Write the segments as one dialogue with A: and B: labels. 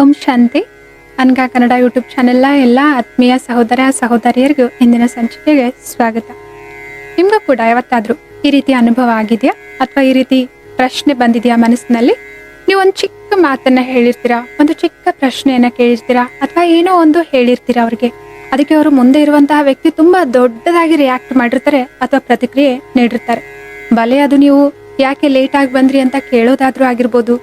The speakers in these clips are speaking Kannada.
A: ಓಂ ಶಾಂತಿ. ಅನ್ಗ ಕನ್ನಡ ಯೂಟ್ಯೂಬ್ ಚಾನೆಲ್ನ ಎಲ್ಲ ಆತ್ಮೀಯ ಸಹೋದರ ಸಹೋದರಿಯರಿಗೂ ಇಂದಿನ ಸಂಚಿಕೆಗೆ ಸ್ವಾಗತ. ನಿಮಗೂ ಕೂಡ ಯಾವತ್ತಾದ್ರೂ ಈ ರೀತಿ ಅನುಭವ ಆಗಿದೆಯಾ ಅಥವಾ ಈ ರೀತಿ ಪ್ರಶ್ನೆ ಬಂದಿದೆಯಾ ಮನಸ್ಸಿನಲ್ಲಿ? ನೀವು ಒಂದು ಚಿಕ್ಕ ಮಾತನ್ನ ಹೇಳಿರ್ತೀರಾ, ಒಂದು ಚಿಕ್ಕ ಪ್ರಶ್ನೆಯನ್ನ ಕೇಳಿರ್ತೀರಾ ಅಥವಾ ಏನೋ ಒಂದು ಹೇಳಿರ್ತೀರಾ ಅವ್ರಿಗೆ. ಅದಕ್ಕೆ ಅವರು ಮುಂದೆ ಇರುವಂತಹ ವ್ಯಕ್ತಿ ತುಂಬಾ ದೊಡ್ಡದಾಗಿ ರಿಯಾಕ್ಟ್ ಮಾಡಿರ್ತಾರೆ ಅಥವಾ ಪ್ರತಿಕ್ರಿಯೆ ನೀಡಿರ್ತಾರೆ. ಬಲೆ ಅದು ನೀವು ಯಾಕೆ ಲೇಟ್ ಆಗಿ ಬಂದ್ರಿ ಅಂತ ಕೇಳೋದಾದ್ರೂ ಆಗಿರ್ಬೋದು,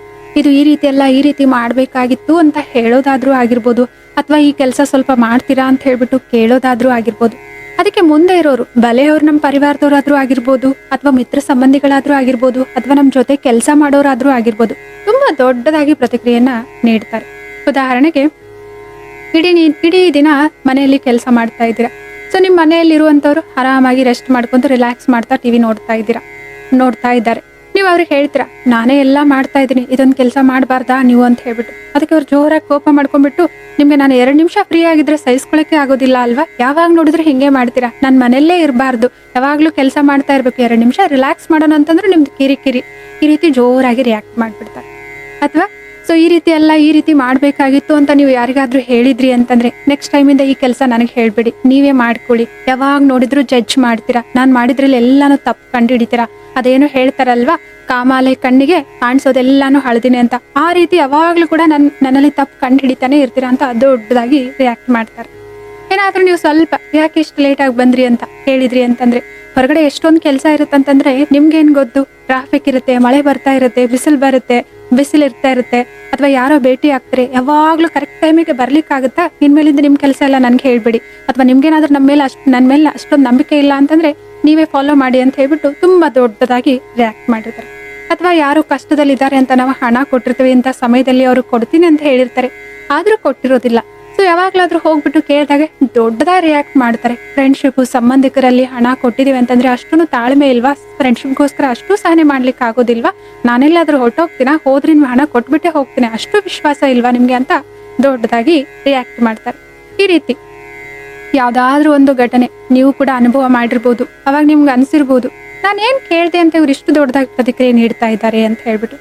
A: ಇದು ಈ ರೀತಿ ಎಲ್ಲ ಈ ರೀತಿ ಮಾಡ್ಬೇಕಾಗಿತ್ತು ಅಂತ ಹೇಳೋದಾದ್ರೂ ಆಗಿರ್ಬೋದು, ಅಥವಾ ಈ ಕೆಲಸ ಸ್ವಲ್ಪ ಮಾಡ್ತೀರಾ ಅಂತ ಹೇಳ್ಬಿಟ್ಟು ಕೇಳೋದಾದ್ರೂ ಆಗಿರ್ಬೋದು. ಅದಕ್ಕೆ ಮುಂದೆ ಇರೋರು ಬಲೆಯವ್ರು ನಮ್ಮ ಪರಿವಾರದವ್ರಾದ್ರೂ ಆಗಿರ್ಬೋದು, ಅಥವಾ ಮಿತ್ರ ಸಂಬಂಧಿಗಳಾದ್ರೂ ಆಗಿರ್ಬೋದು, ಅಥವಾ ನಮ್ಮ ಜೊತೆ ಕೆಲಸ ಮಾಡೋರಾದ್ರೂ ಆಗಿರ್ಬೋದು, ತುಂಬಾ ದೊಡ್ಡದಾಗಿ ಪ್ರತಿಕ್ರಿಯೆಯನ್ನ ನೀಡ್ತಾರೆ. ಉದಾಹರಣೆಗೆ, ಇಡೀ ದಿನ ಮನೆಯಲ್ಲಿ ಕೆಲಸ ಮಾಡ್ತಾ ಇದ್ದೀರಾ. ಸೊ ನಿಮ್ಮ ಮನೆಯಲ್ಲಿ ಇರುವಂತವ್ರು ಆರಾಮಾಗಿ ರೆಸ್ಟ್ ಮಾಡ್ಕೊಂಡು ರಿಲ್ಯಾಕ್ಸ್ ಮಾಡ್ತಾ ಟಿವಿ ನೋಡ್ತಾ ಇದ್ದಾರೆ. ನೀವು ಅವ್ರಿಗೆ ಹೇಳ್ತೀರಾ, ನಾನೇ ಎಲ್ಲ ಮಾಡ್ತಾ ಇದ್ದೀನಿ, ಇದೊಂದು ಕೆಲಸ ಮಾಡಬಾರ್ದಾ ನೀವು ಅಂತ ಹೇಳ್ಬಿಟ್ಟು. ಅದಕ್ಕೆ ಅವ್ರು ಜೋರಾಗಿ ಕೋಪ ಮಾಡ್ಕೊಂಡ್ಬಿಟ್ಟು, ನಿಮ್ಗೆ ನಾನು 2 ನಿಮಿಷ ಫ್ರೀ ಆಗಿದ್ರೆ ಸಹಿಸ್ಕೊಳಕ್ಕೆ ಆಗೋದಿಲ್ಲ ಅಲ್ವಾ, ಯಾವಾಗ ನೋಡಿದ್ರೆ ಹಿಂಗೆ ಮಾಡ್ತೀರಾ, ನಾನು ಮನೆಯಲ್ಲೇ ಇರಬಾರ್ದು, ಯಾವಾಗ್ಲೂ ಕೆಲಸ ಮಾಡ್ತಾ ಇರ್ಬೇಕು, 2 ನಿಮಿಷ ರಿಲ್ಯಾಕ್ಸ್ ಮಾಡೋಣ ಅಂತಂದ್ರೆ ನಿಮ್ದು ಕಿರಿಕಿರಿ, ಈ ರೀತಿ ಜೋರಾಗಿ ರಿಯಾಕ್ಟ್ ಮಾಡ್ಬಿಡ್ತಾರೆ. ಅಥವಾ ಸೊ ಈ ರೀತಿ ಎಲ್ಲ ಈ ರೀತಿ ಮಾಡ್ಬೇಕಾಗಿತ್ತು ಅಂತ ನೀವು ಯಾರಿಗಾದ್ರೂ ಹೇಳಿದ್ರಿ ಅಂತಂದ್ರೆ, ನೆಕ್ಸ್ಟ್ ಟೈಮಿಂದ ಈ ಕೆಲಸ ನನಗೆ ಹೇಳ್ಬೇಡಿ, ನೀವೇ ಮಾಡ್ಕೊಳ್ಳಿ, ಯಾವಾಗ ನೋಡಿದ್ರು ಜಡ್ಜ್ ಮಾಡ್ತೀರಾ, ನಾನು ಮಾಡಿದ್ರಲ್ಲಿ ಎಲ್ಲಾನು ತಪ್ಪು ಕಂಡು ಹಿಡಿತೀರಾ, ಅದೇನು ಹೇಳ್ತಾರಲ್ವಾ, ಕಾಮಾಲೆ ಕಣ್ಣಿಗೆ ಕಾಣಿಸೋದೆಲ್ಲಾನು ಹಳದಿನಿ ಅಂತ, ಆ ರೀತಿ ಯಾವಾಗ್ಲೂ ಕೂಡ ನನ್ನಲ್ಲಿ ತಪ್ಪು ಕಂಡು ಹಿಡಿತಾನೆ ಇರ್ತೀರಾ ಅಂತ ದೊಡ್ಡದಾಗಿ ರಿಯಾಕ್ಟ್ ಮಾಡ್ತಾರೆ. ಏನಾದ್ರೂ ನೀವು ಸ್ವಲ್ಪ ಯಾಕೆ ಇಷ್ಟು ಲೇಟ್ ಆಗಿ ಬಂದ್ರಿ ಅಂತ ಹೇಳಿದ್ರಿ ಅಂತಂದ್ರೆ, ಹೊರಗಡೆ ಎಷ್ಟೊಂದು ಕೆಲಸ ಇರುತ್ತಂತಂದ್ರೆ ನಿಮ್ಗೇನ್ ಗೊತ್ತು, ಟ್ರಾಫಿಕ್ ಇರುತ್ತೆ, ಮಳೆ ಬರ್ತಾ ಇರುತ್ತೆ, ಬಿಸಿಲು ಇರ್ತಾ ಇರುತ್ತೆ, ಅಥವಾ ಯಾರೋ ಭೇಟಿ ಆಗ್ತಾರೆ, ಯಾವಾಗ್ಲೂ ಕರೆಕ್ಟ್ ಟೈಮಿಗೆ ಬರ್ಲಿಕ್ಕಾಗುತ್ತಾ, ಇನ್ಮೇಲಿಂದ ನಿಮ್ ಕೆಲಸ ಎಲ್ಲ ನನ್ಗೆ ಹೇಳ್ಬೇಡಿ, ಅಥವಾ ನಿಮ್ಗೇನಾದ್ರೂ ನನ್ನ ಮೇಲೆ ಅಷ್ಟೊಂದು ನಂಬಿಕೆ ಇಲ್ಲ ಅಂತಂದ್ರೆ ನೀವೇ ಫಾಲೋ ಮಾಡಿ ಅಂತ ಹೇಳ್ಬಿಟ್ಟು ತುಂಬಾ ದೊಡ್ಡದಾಗಿ ರಿಯಾಕ್ಟ್ ಮಾಡಿರ್ತಾರೆ. ಅಥವಾ ಯಾರು ಕಷ್ಟದಲ್ಲಿದ್ದಾರೆ ಅಂತ ನಾವು ಹಣ ಕೊಟ್ಟಿರ್ತೀವಿ, ಇಂಥ ಸಮಯದಲ್ಲಿ ಅವರು ಕೊಡ್ತೀನಿ ಅಂತ ಹೇಳಿರ್ತಾರೆ, ಆದ್ರೂ ಕೊಟ್ಟಿರೋದಿಲ್ಲ. ಸೊ ಯಾವಾಗ್ಲಾದ್ರೂ ಹೋಗ್ಬಿಟ್ಟು ಕೇಳಿದಾಗ ದೊಡ್ಡದಾಗಿ ರಿಯಾಕ್ಟ್ ಮಾಡ್ತಾರೆ. ಫ್ರೆಂಡ್ಶಿಪ್ ಸಂಬಂಧಿಕರಲ್ಲಿ ಹಣ ಕೊಟ್ಟಿದೀವಿ ಅಂತಂದ್ರೆ ಅಷ್ಟೊಂದು ತಾಳ್ಮೆ ಇಲ್ವಾ, ಫ್ರೆಂಡ್ಶಿಪ್ಗೋಸ್ಕರ ಅಷ್ಟು ಸಹನೆ ಮಾಡ್ಲಿಕ್ಕೆ ಆಗೋದಿಲ್ವಾ, ನಾನೆಲ್ಲಾದ್ರೂ ಹೊರಟೋಗ್ತೀನ, ಹೋದ್ರೆ ನೀವು ಹಣ ಕೊಟ್ಬಿಟ್ಟೆ ಹೋಗ್ತೀನಿ, ಅಷ್ಟು ವಿಶ್ವಾಸ ಇಲ್ವಾ ನಿಮ್ಗೆ ಅಂತ ದೊಡ್ಡದಾಗಿ ರಿಯಾಕ್ಟ್ ಮಾಡ್ತಾರೆ. ಈ ರೀತಿ ಯಾವ್ದಾದ್ರೂ ಒಂದು ಘಟನೆ ನೀವು ಕೂಡ ಅನುಭವ ಮಾಡಿರ್ಬೋದು. ಅವಾಗ ನಿಮ್ಗೆ ಅನ್ಸಿರ್ಬೋದು, ನಾನು ಏನ್ ಕೇಳ್ದೆ ಅಂತ ಇವ್ರು ಇಷ್ಟು ದೊಡ್ಡದಾಗಿ ಪ್ರತಿಕ್ರಿಯೆ ನೀಡ್ತಾ ಇದ್ದಾರೆ ಅಂತ ಹೇಳ್ಬಿಟ್ಟು.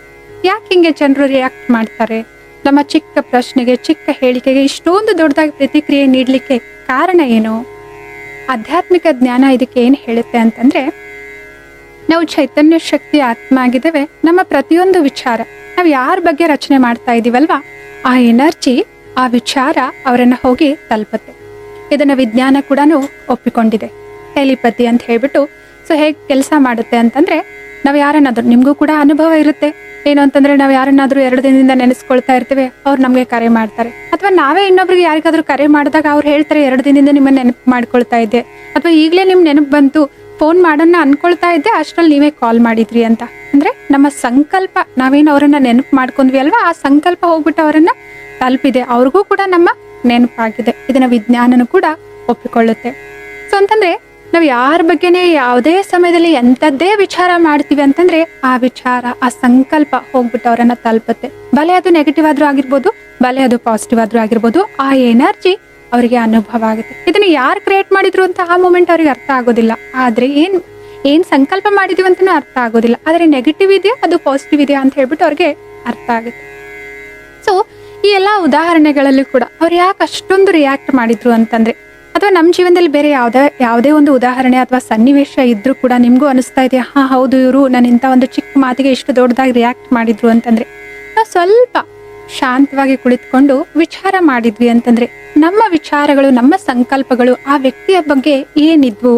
A: ಯಾಕೆ ಹಿಂಗೆ ಜನರು ರಿಯಾಕ್ಟ್ ಮಾಡ್ತಾರೆ? ನಮ್ಮ ಚಿಕ್ಕ ಪ್ರಶ್ನೆಗೆ, ಚಿಕ್ಕ ಹೇಳಿಕೆಗೆ ಇಷ್ಟೊಂದು ದೊಡ್ಡದಾಗಿ ಪ್ರತಿಕ್ರಿಯೆ ನೀಡ್ಲಿಕ್ಕೆ ಕಾರಣ ಏನು? ಆಧ್ಯಾತ್ಮಿಕ ಜ್ಞಾನ ಇದಕ್ಕೆ ಏನ್ ಹೇಳುತ್ತೆ ಅಂತಂದ್ರೆ, ನಾವು ಚೈತನ್ಯ ಶಕ್ತಿ ಆತ್ಮ ಆಗಿದ್ದೇವೆ. ನಮ್ಮ ಪ್ರತಿಯೊಂದು ವಿಚಾರ ನಾವು ಯಾರ ಬಗ್ಗೆ ರಚನೆ ಮಾಡ್ತಾ ಇದೀವಲ್ವಾ, ಆ ಎನರ್ಜಿ, ಆ ವಿಚಾರ ಅವರನ್ನ ಹೋಗಿ ತಲುಪುತ್ತೆ. ಇದನ್ನ ವಿಜ್ಞಾನ ಕೂಡ ಒಪ್ಪಿಕೊಂಡಿದೆ, ಟೆಲಿಪತಿ ಅಂತ ಹೇಳ್ಬಿಟ್ಟು. ಸೊ ಹೇಗೆ ಕೆಲಸ ಮಾಡುತ್ತೆ ಅಂತಂದ್ರೆ, ನಾವು ಯಾರನ್ನಾದ್ರೂ, ನಿಮ್ಗೂ ಕೂಡ ಅನುಭವ ಇರುತ್ತೆ ಏನು ಅಂತಂದ್ರೆ, ನಾವು ಯಾರನ್ನಾದ್ರೂ 2 ದಿನದಿಂದ ನೆನೆಸ್ಕೊಳ್ತಾ ಇರ್ತೀವಿ, ಅವ್ರು ನಮ್ಗೆ ಕರೆ ಮಾಡ್ತಾರೆ, ಅಥವಾ ನಾವೇ ಇನ್ನೊಬ್ರಿಗೆ ಯಾರಿಗಾದ್ರೂ ಕರೆ ಮಾಡಿದಾಗ ಅವ್ರು ಹೇಳ್ತಾರೆ, 2 ದಿನದಿಂದ ನಿಮ್ಮನ್ನ ನೆನಪು ಮಾಡ್ಕೊಳ್ತಾ ಇದ್ದೆ, ಅಥವಾ ಈಗಲೇ ನಿಮ್ ನೆನಪು ಬಂತು, ಫೋನ್ ಮಾಡೋಣ ಅನ್ಕೊಳ್ತಾ ಇದ್ದೆ, ಅಷ್ಟ್ರಲ್ಲಿ ನೀವೇ ಕಾಲ್ ಮಾಡಿದ್ರಿ ಅಂತ. ಅಂದ್ರೆ ನಮ್ಮ ಸಂಕಲ್ಪ, ನಾವೇನು ಅವರನ್ನ ನೆನಪು ಮಾಡ್ಕೊಂಡ್ವಿ ಅಲ್ವಾ, ಆ ಸಂಕಲ್ಪ ಹೋಗ್ಬಿಟ್ಟು ಅವರನ್ನ ತಲುಪಿದೆ, ಅವ್ರಿಗೂ ಕೂಡ ನಮ್ಮ ನೆನಪಾಗಿದೆ. ಇದನ್ನ ವಿಜ್ಞಾನನು ಕೂಡ ಒಪ್ಪಿಕೊಳ್ಳುತ್ತೆ. ಸೊ ಅಂತಂದ್ರೆ, ನಾವು ಯಾರ ಬಗ್ಗೆನೇ ಯಾವುದೇ ಸಮಯದಲ್ಲಿ ಎಂಥದ್ದೇ ವಿಚಾರ ಮಾಡ್ತೀವಿ ಅಂತಂದ್ರೆ, ಆ ವಿಚಾರ, ಆ ಸಂಕಲ್ಪ ಹೋಗ್ಬಿಟ್ಟು ಅವರನ್ನ ತಲುಪುತ್ತೆ. ಬಲೆ ಅದು ನೆಗೆಟಿವ್ ಆದ್ರೂ ಆಗಿರ್ಬೋದು, ಬಲೆ ಅದು ಪಾಸಿಟಿವ್ ಆದ್ರೂ ಆಗಿರ್ಬೋದು, ಆ ಎನರ್ಜಿ ಅವರಿಗೆ ಅನುಭವ ಆಗುತ್ತೆ. ಇದನ್ನ ಯಾರು ಕ್ರಿಯೇಟ್ ಮಾಡಿದ್ರು ಅಂತ ಆ ಮೂಮೆಂಟ್ ಅವ್ರಿಗೆ ಅರ್ಥ ಆಗೋದಿಲ್ಲ, ಆದ್ರೆ ಏನ್ ಸಂಕಲ್ಪ ಮಾಡಿದೀವಿ ಅಂತಾನು ಅರ್ಥ ಆಗೋದಿಲ್ಲ. ಆದ್ರೆ ನೆಗೆಟಿವ್ ಇದೆಯಾ ಅದು ಪಾಸಿಟಿವ್ ಇದೆಯಾ ಅಂತ ಹೇಳ್ಬಿಟ್ಟು ಅವ್ರಿಗೆ ಅರ್ಥ ಆಗುತ್ತೆ. ಸೊ ಈ ಎಲ್ಲಾ ಉದಾಹರಣೆಗಳಲ್ಲಿ ಕೂಡ ಅವ್ರು ಯಾಕೆ ಅಷ್ಟೊಂದು ರಿಯಾಕ್ಟ್ ಮಾಡಿದ್ರು ಅಂತಂದ್ರೆ, ಅಥವಾ ನಮ್ಮ ಜೀವನದಲ್ಲಿ ಬೇರೆ ಯಾವುದೇ ಒಂದು ಉದಾಹರಣೆ ಅಥವಾ ಸನ್ನಿವೇಶ ಇದ್ರೂ ಕೂಡ ನಿಮ್ಗೂ ಅನಿಸ್ತಾ ಇದೆಯಾ, ಹಾ ಹೌದು, ಇವರು ನಾನು ಇಂಥ ಒಂದು ಚಿಕ್ಕ ಮಾತಿಗೆ ಇಷ್ಟು ದೊಡ್ಡದಾಗಿ ರಿಯಾಕ್ಟ್ ಮಾಡಿದ್ರು ಅಂತಂದ್ರೆ, ನಾವು ಸ್ವಲ್ಪ ಶಾಂತವಾಗಿ ಕುಳಿತುಕೊಂಡು ವಿಚಾರ ಮಾಡಿದ್ವಿ ಅಂತಂದ್ರೆ, ನಮ್ಮ ವಿಚಾರಗಳು, ನಮ್ಮ ಸಂಕಲ್ಪಗಳು ಆ ವ್ಯಕ್ತಿಯ ಬಗ್ಗೆ ಏನಿದ್ವು.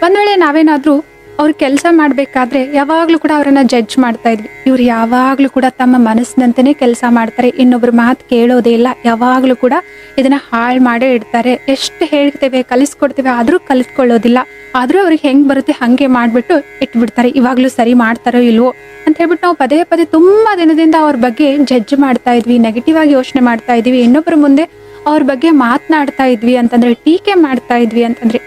A: ಒಂದ್ ವೇಳೆ ನಾವೇನಾದ್ರೂ ಅವ್ರು ಕೆಲಸ ಮಾಡ್ಬೇಕಾದ್ರೆ ಯಾವಾಗ್ಲೂ ಕೂಡ ಅವ್ರನ್ನ ಜಡ್ಜ್ ಮಾಡ್ತಾ ಇದ್ವಿ, ಇವ್ರು ಯಾವಾಗ್ಲೂ ಕೂಡ ತಮ್ಮ ಮನಸ್ಸಿನಂತೆನೆ ಕೆಲಸ ಮಾಡ್ತಾರೆ, ಇನ್ನೊಬ್ರ ಮಾತು ಕೇಳೋದೇ ಇಲ್ಲ, ಯಾವಾಗ್ಲೂ ಕೂಡ ಇದನ್ನ ಹಾಳು ಮಾಡೇ ಇಡ್ತಾರೆ, ಎಷ್ಟು ಹೇಳ್ತೇವೆ ಕಲಿಸ್ಕೊಡ್ತೇವೆ ಆದ್ರೂ ಕಲಿಸ್ಕೊಳ್ಳೋದಿಲ್ಲ, ಆದ್ರೂ ಅವ್ರಿಗೆ ಹೆಂಗ್ ಬರುತ್ತೆ ಹಂಗೆ ಮಾಡ್ಬಿಟ್ಟು ಇಟ್ಬಿಡ್ತಾರೆ, ಇವಾಗ್ಲೂ ಸರಿ ಮಾಡ್ತಾರೋ ಇಲ್ವೋ ಅಂತ ಹೇಳ್ಬಿಟ್ಟು ನಾವು ಪದೇ ಪದೇ ತುಂಬಾ ದಿನದಿಂದ ಅವ್ರ ಬಗ್ಗೆ ಜಡ್ಜ್ ಮಾಡ್ತಾ ಇದ್ವಿ, ನೆಗೆಟಿವ್ ಆಗಿ ಯೋಚನೆ ಮಾಡ್ತಾ ಇದ್ವಿ, ಇನ್ನೊಬ್ಬರ ಮುಂದೆ ಅವ್ರ ಬಗ್ಗೆ ಮಾತನಾಡ್ತಾ ಇದ್ವಿ ಅಂತಂದ್ರೆ, ಟೀಕೆ ಮಾಡ್ತಾ ಇದ್ವಿ ಅಂತಂದ್ರೆ,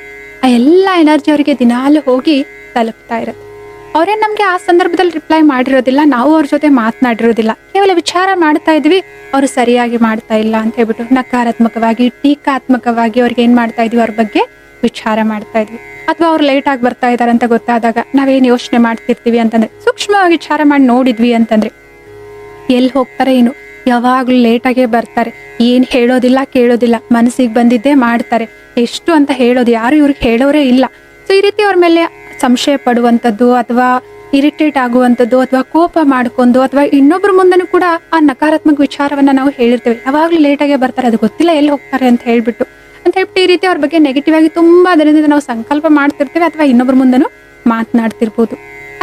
A: ಆ ಎಲ್ಲ ಎನರ್ಜಿ ಅವರಿಗೆ ದಿನಾಲು ಹೋಗಿ ತಲುಪ್ತಾ ಇರುತ್ತೆ. ಅವ್ರೇನ್ ನಮ್ಗೆ ಆ ಸಂದರ್ಭದಲ್ಲಿ ರಿಪ್ಲೈ ಮಾಡಿರೋದಿಲ್ಲ, ನಾವು ಅವ್ರ ಜೊತೆ ಮಾತನಾಡಿರೋದಿಲ್ಲ, ಕೇವಲ ವಿಚಾರ ಮಾಡ್ತಾ ಇದ್ವಿ, ಅವ್ರು ಸರಿಯಾಗಿ ಮಾಡ್ತಾ ಇಲ್ಲ ಅಂತ ಹೇಳ್ಬಿಟ್ಟು ನಕಾರಾತ್ಮಕವಾಗಿ, ಟೀಕಾತ್ಮಕವಾಗಿ ಅವ್ರಿಗೆ ಏನ್ ಮಾಡ್ತಾ ಇದ್ವಿ, ಅವ್ರ ಬಗ್ಗೆ ವಿಚಾರ ಮಾಡ್ತಾ ಇದ್ವಿ. ಅಥವಾ ಅವ್ರು ಲೇಟ್ ಆಗಿ ಬರ್ತಾ ಇದಾರೆ ಅಂತ ಗೊತ್ತಾದಾಗ ನಾವೇನ್ ಯೋಚನೆ ಮಾಡ್ತಿರ್ತೀವಿ ಅಂತಂದ್ರೆ, ಸೂಕ್ಷ್ಮವಾಗಿ ವಿಚಾರ ಮಾಡಿ ನೋಡಿದ್ವಿ ಅಂತಂದ್ರೆ, ಎಲ್ಲಿ ಹೋಗ್ತಾರೆ ಏನು, ಯಾವಾಗ್ಲೂ ಲೇಟಾಗೆ ಬರ್ತಾರೆ, ಏನ್ ಹೇಳೋದಿಲ್ಲ ಕೇಳೋದಿಲ್ಲ, ಮನಸ್ಸಿಗೆ ಬಂದಿದ್ದೇ ಮಾಡ್ತಾರೆ, ಎಷ್ಟು ಅಂತ ಹೇಳೋದು, ಯಾರು ಇವ್ರಿಗೆ ಹೇಳೋರೇ ಇಲ್ಲ. ಸೊ ಈ ರೀತಿ ಅವ್ರ ಮೇಲೆ ಸಂಶಯ ಪಡುವಂಥದ್ದು ಅಥವಾ ಇರಿಟೇಟ್ ಆಗುವಂಥದ್ದು ಅಥವಾ ಕೋಪ ಮಾಡ್ಕೊಂಡು ಅಥವಾ ಇನ್ನೊಬ್ರ ಮುಂದೆನೂ ಕೂಡ ಆ ನಕಾರಾತ್ಮಕ ವಿಚಾರವನ್ನ ನಾವು ಹೇಳಿರ್ತೇವೆ. ಯಾವಾಗ್ಲೂ ಲೇಟಾಗೆ ಬರ್ತಾರೆ, ಅದು ಗೊತ್ತಿಲ್ಲ ಎಲ್ಲಿ ಹೋಗ್ತಾರೆ ಅಂತ ಹೇಳ್ಬಿಟ್ಟು ಈ ರೀತಿ ಅವ್ರ ಬಗ್ಗೆ ನೆಗೆಟಿವ್ ಆಗಿ ತುಂಬಾ ದಿನದಿಂದ ನಾವು ಸಂಕಲ್ಪ ಮಾಡ್ತಿರ್ತೇವೆ ಅಥವಾ ಇನ್ನೊಬ್ರ ಮುಂದೆನೂ ಮಾತನಾಡ್ತಿರ್ಬೋದು.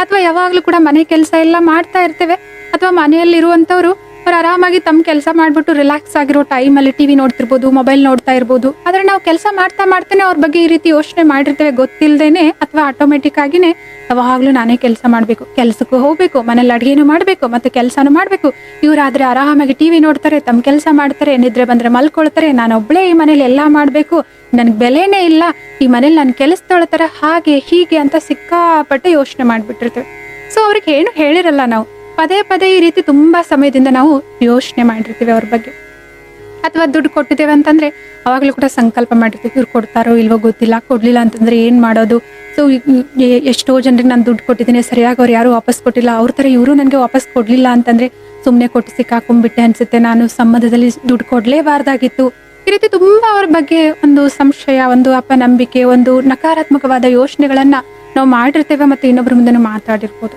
A: ಅಥವಾ ಯಾವಾಗ್ಲೂ ಕೂಡ ಮನೆ ಕೆಲಸ ಎಲ್ಲ ಮಾಡ್ತಾ ಇರ್ತೇವೆ ಅಥವಾ ಮನೆಯಲ್ಲಿ ಇರುವಂತವ್ರು ಅವ್ರು ಆರಾಮಾಗಿ ತಮ್ಮ ಕೆಲಸ ಮಾಡ್ಬಿಟ್ಟು ರಿಲ್ಯಾಕ್ಸ್ ಆಗಿರೋ ಟೈಮಲ್ಲಿ ಟಿವಿ ನೋಡ್ತಿರ್ಬೋದು, ಮೊಬೈಲ್ ನೋಡ್ತಾ ಇರ್ಬೋದು. ಆದ್ರೆ ನಾವು ಕೆಲಸ ಮಾಡ್ತಾನೆ ಅವ್ರ ಬಗ್ಗೆ ಈ ರೀತಿ ಯೋಚನೆ ಮಾಡಿರ್ತೇವೆ ಗೊತ್ತಿಲ್ದೇನೆ ಅಥವಾ ಆಟೋಮೆಟಿಕ್ ಆಗಿನೇ ಯಾವಾಗ್ಲೂ ನಾನೇ ಕೆಲಸ ಮಾಡ್ಬೇಕು, ಕೆಲ್ಸಕ್ಕೂ ಹೋಗ್ಬೇಕು, ಮನೇಲಿ ಅಡ್ಗೆನೂ ಮಾಡ್ಬೇಕು ಮತ್ತೆ ಕೆಲಸನೂ ಮಾಡ್ಬೇಕು. ಇವ್ರಾದ್ರೆ ಆರಾಮಾಗಿ ಟಿವಿ ನೋಡ್ತಾರೆ, ತಮ್ಮ ಕೆಲಸ ಮಾಡ್ತಾರೆ, ನಿದ್ರೆ ಬಂದ್ರೆ ಮಲ್ಕೊಳ್ತಾರೆ, ನಾನೊಬ್ಳೇ ಈ ಮನೇಲಿ ಎಲ್ಲಾ ಮಾಡ್ಬೇಕು, ನನ್ಗೆ ಬೆಲೆನೇ ಇಲ್ಲ, ಈ ಮನೇಲಿ ನಾನು ಕೆಲಸದೊಳತರ ಹಾಗೆ ಹೀಗೆ ಅಂತ ಸಿಕ್ಕಾಪಟ್ಟೆ ಯೋಚನೆ ಮಾಡ್ಬಿಟ್ಟಿರ್ತೇವೆ. ಸೊ ಅವ್ರಿಗೆ ಏನು ಹೇಳಿರಲ್ಲ, ನಾವು ಪದೇ ಪದೇ ಈ ರೀತಿ ತುಂಬಾ ಸಮಯದಿಂದ ನಾವು ಯೋಚನೆ ಮಾಡಿರ್ತೀವಿ ಅವ್ರ ಬಗ್ಗೆ. ಅಥವಾ ದುಡ್ಡು ಕೊಟ್ಟಿದ್ದೇವೆ ಅಂತಂದ್ರೆ ಅವಾಗ್ಲೂ ಕೂಡ ಸಂಕಲ್ಪ ಮಾಡಿರ್ತೀವಿ, ಇವ್ರು ಕೊಡ್ತಾರೋ ಇಲ್ವೋ ಗೊತ್ತಿಲ್ಲ, ಕೊಡ್ಲಿಲ್ಲ ಅಂತಂದ್ರೆ ಏನ್ ಮಾಡೋದು. ಸೊ ಎಷ್ಟೋ ಜನರಿಗೆ ನಾನು ದುಡ್ಡು ಕೊಟ್ಟಿದ್ದೀನಿ, ಸರಿಯಾಗಿ ಅವ್ರು ಯಾರು ವಾಪಸ್ ಕೊಟ್ಟಿಲ್ಲ, ಅವ್ರ ತರ ಇವರು ನನಗೆ ವಾಪಸ್ ಕೊಡ್ಲಿಲ್ಲ ಅಂತಂದ್ರೆ ಸುಮ್ಮನೆ ಕೊಟ್ಟು ಸಿಕ್ಕಾಕೊಂಡ್ಬಿಟ್ಟೆ ಅನ್ಸುತ್ತೆ, ನಾನು ಸಂಬಂಧದಲ್ಲಿ ದುಡ್ಡು ಕೊಡ್ಲೇಬಾರ್ದಾಗಿತ್ತು. ಈ ರೀತಿ ತುಂಬಾ ಅವ್ರ ಬಗ್ಗೆ ಒಂದು ಸಂಶಯ, ಒಂದು ಅಪನಂಬಿಕೆ, ಒಂದು ನಕಾರಾತ್ಮಕವಾದ ಯೋಚನೆಗಳನ್ನ ನಾವು ಮಾಡಿರ್ತೇವೆ ಮತ್ತೆ ಇನ್ನೊಬ್ರ ಮುಂದೆ ಮಾತಾಡಿರ್ಬೋದು.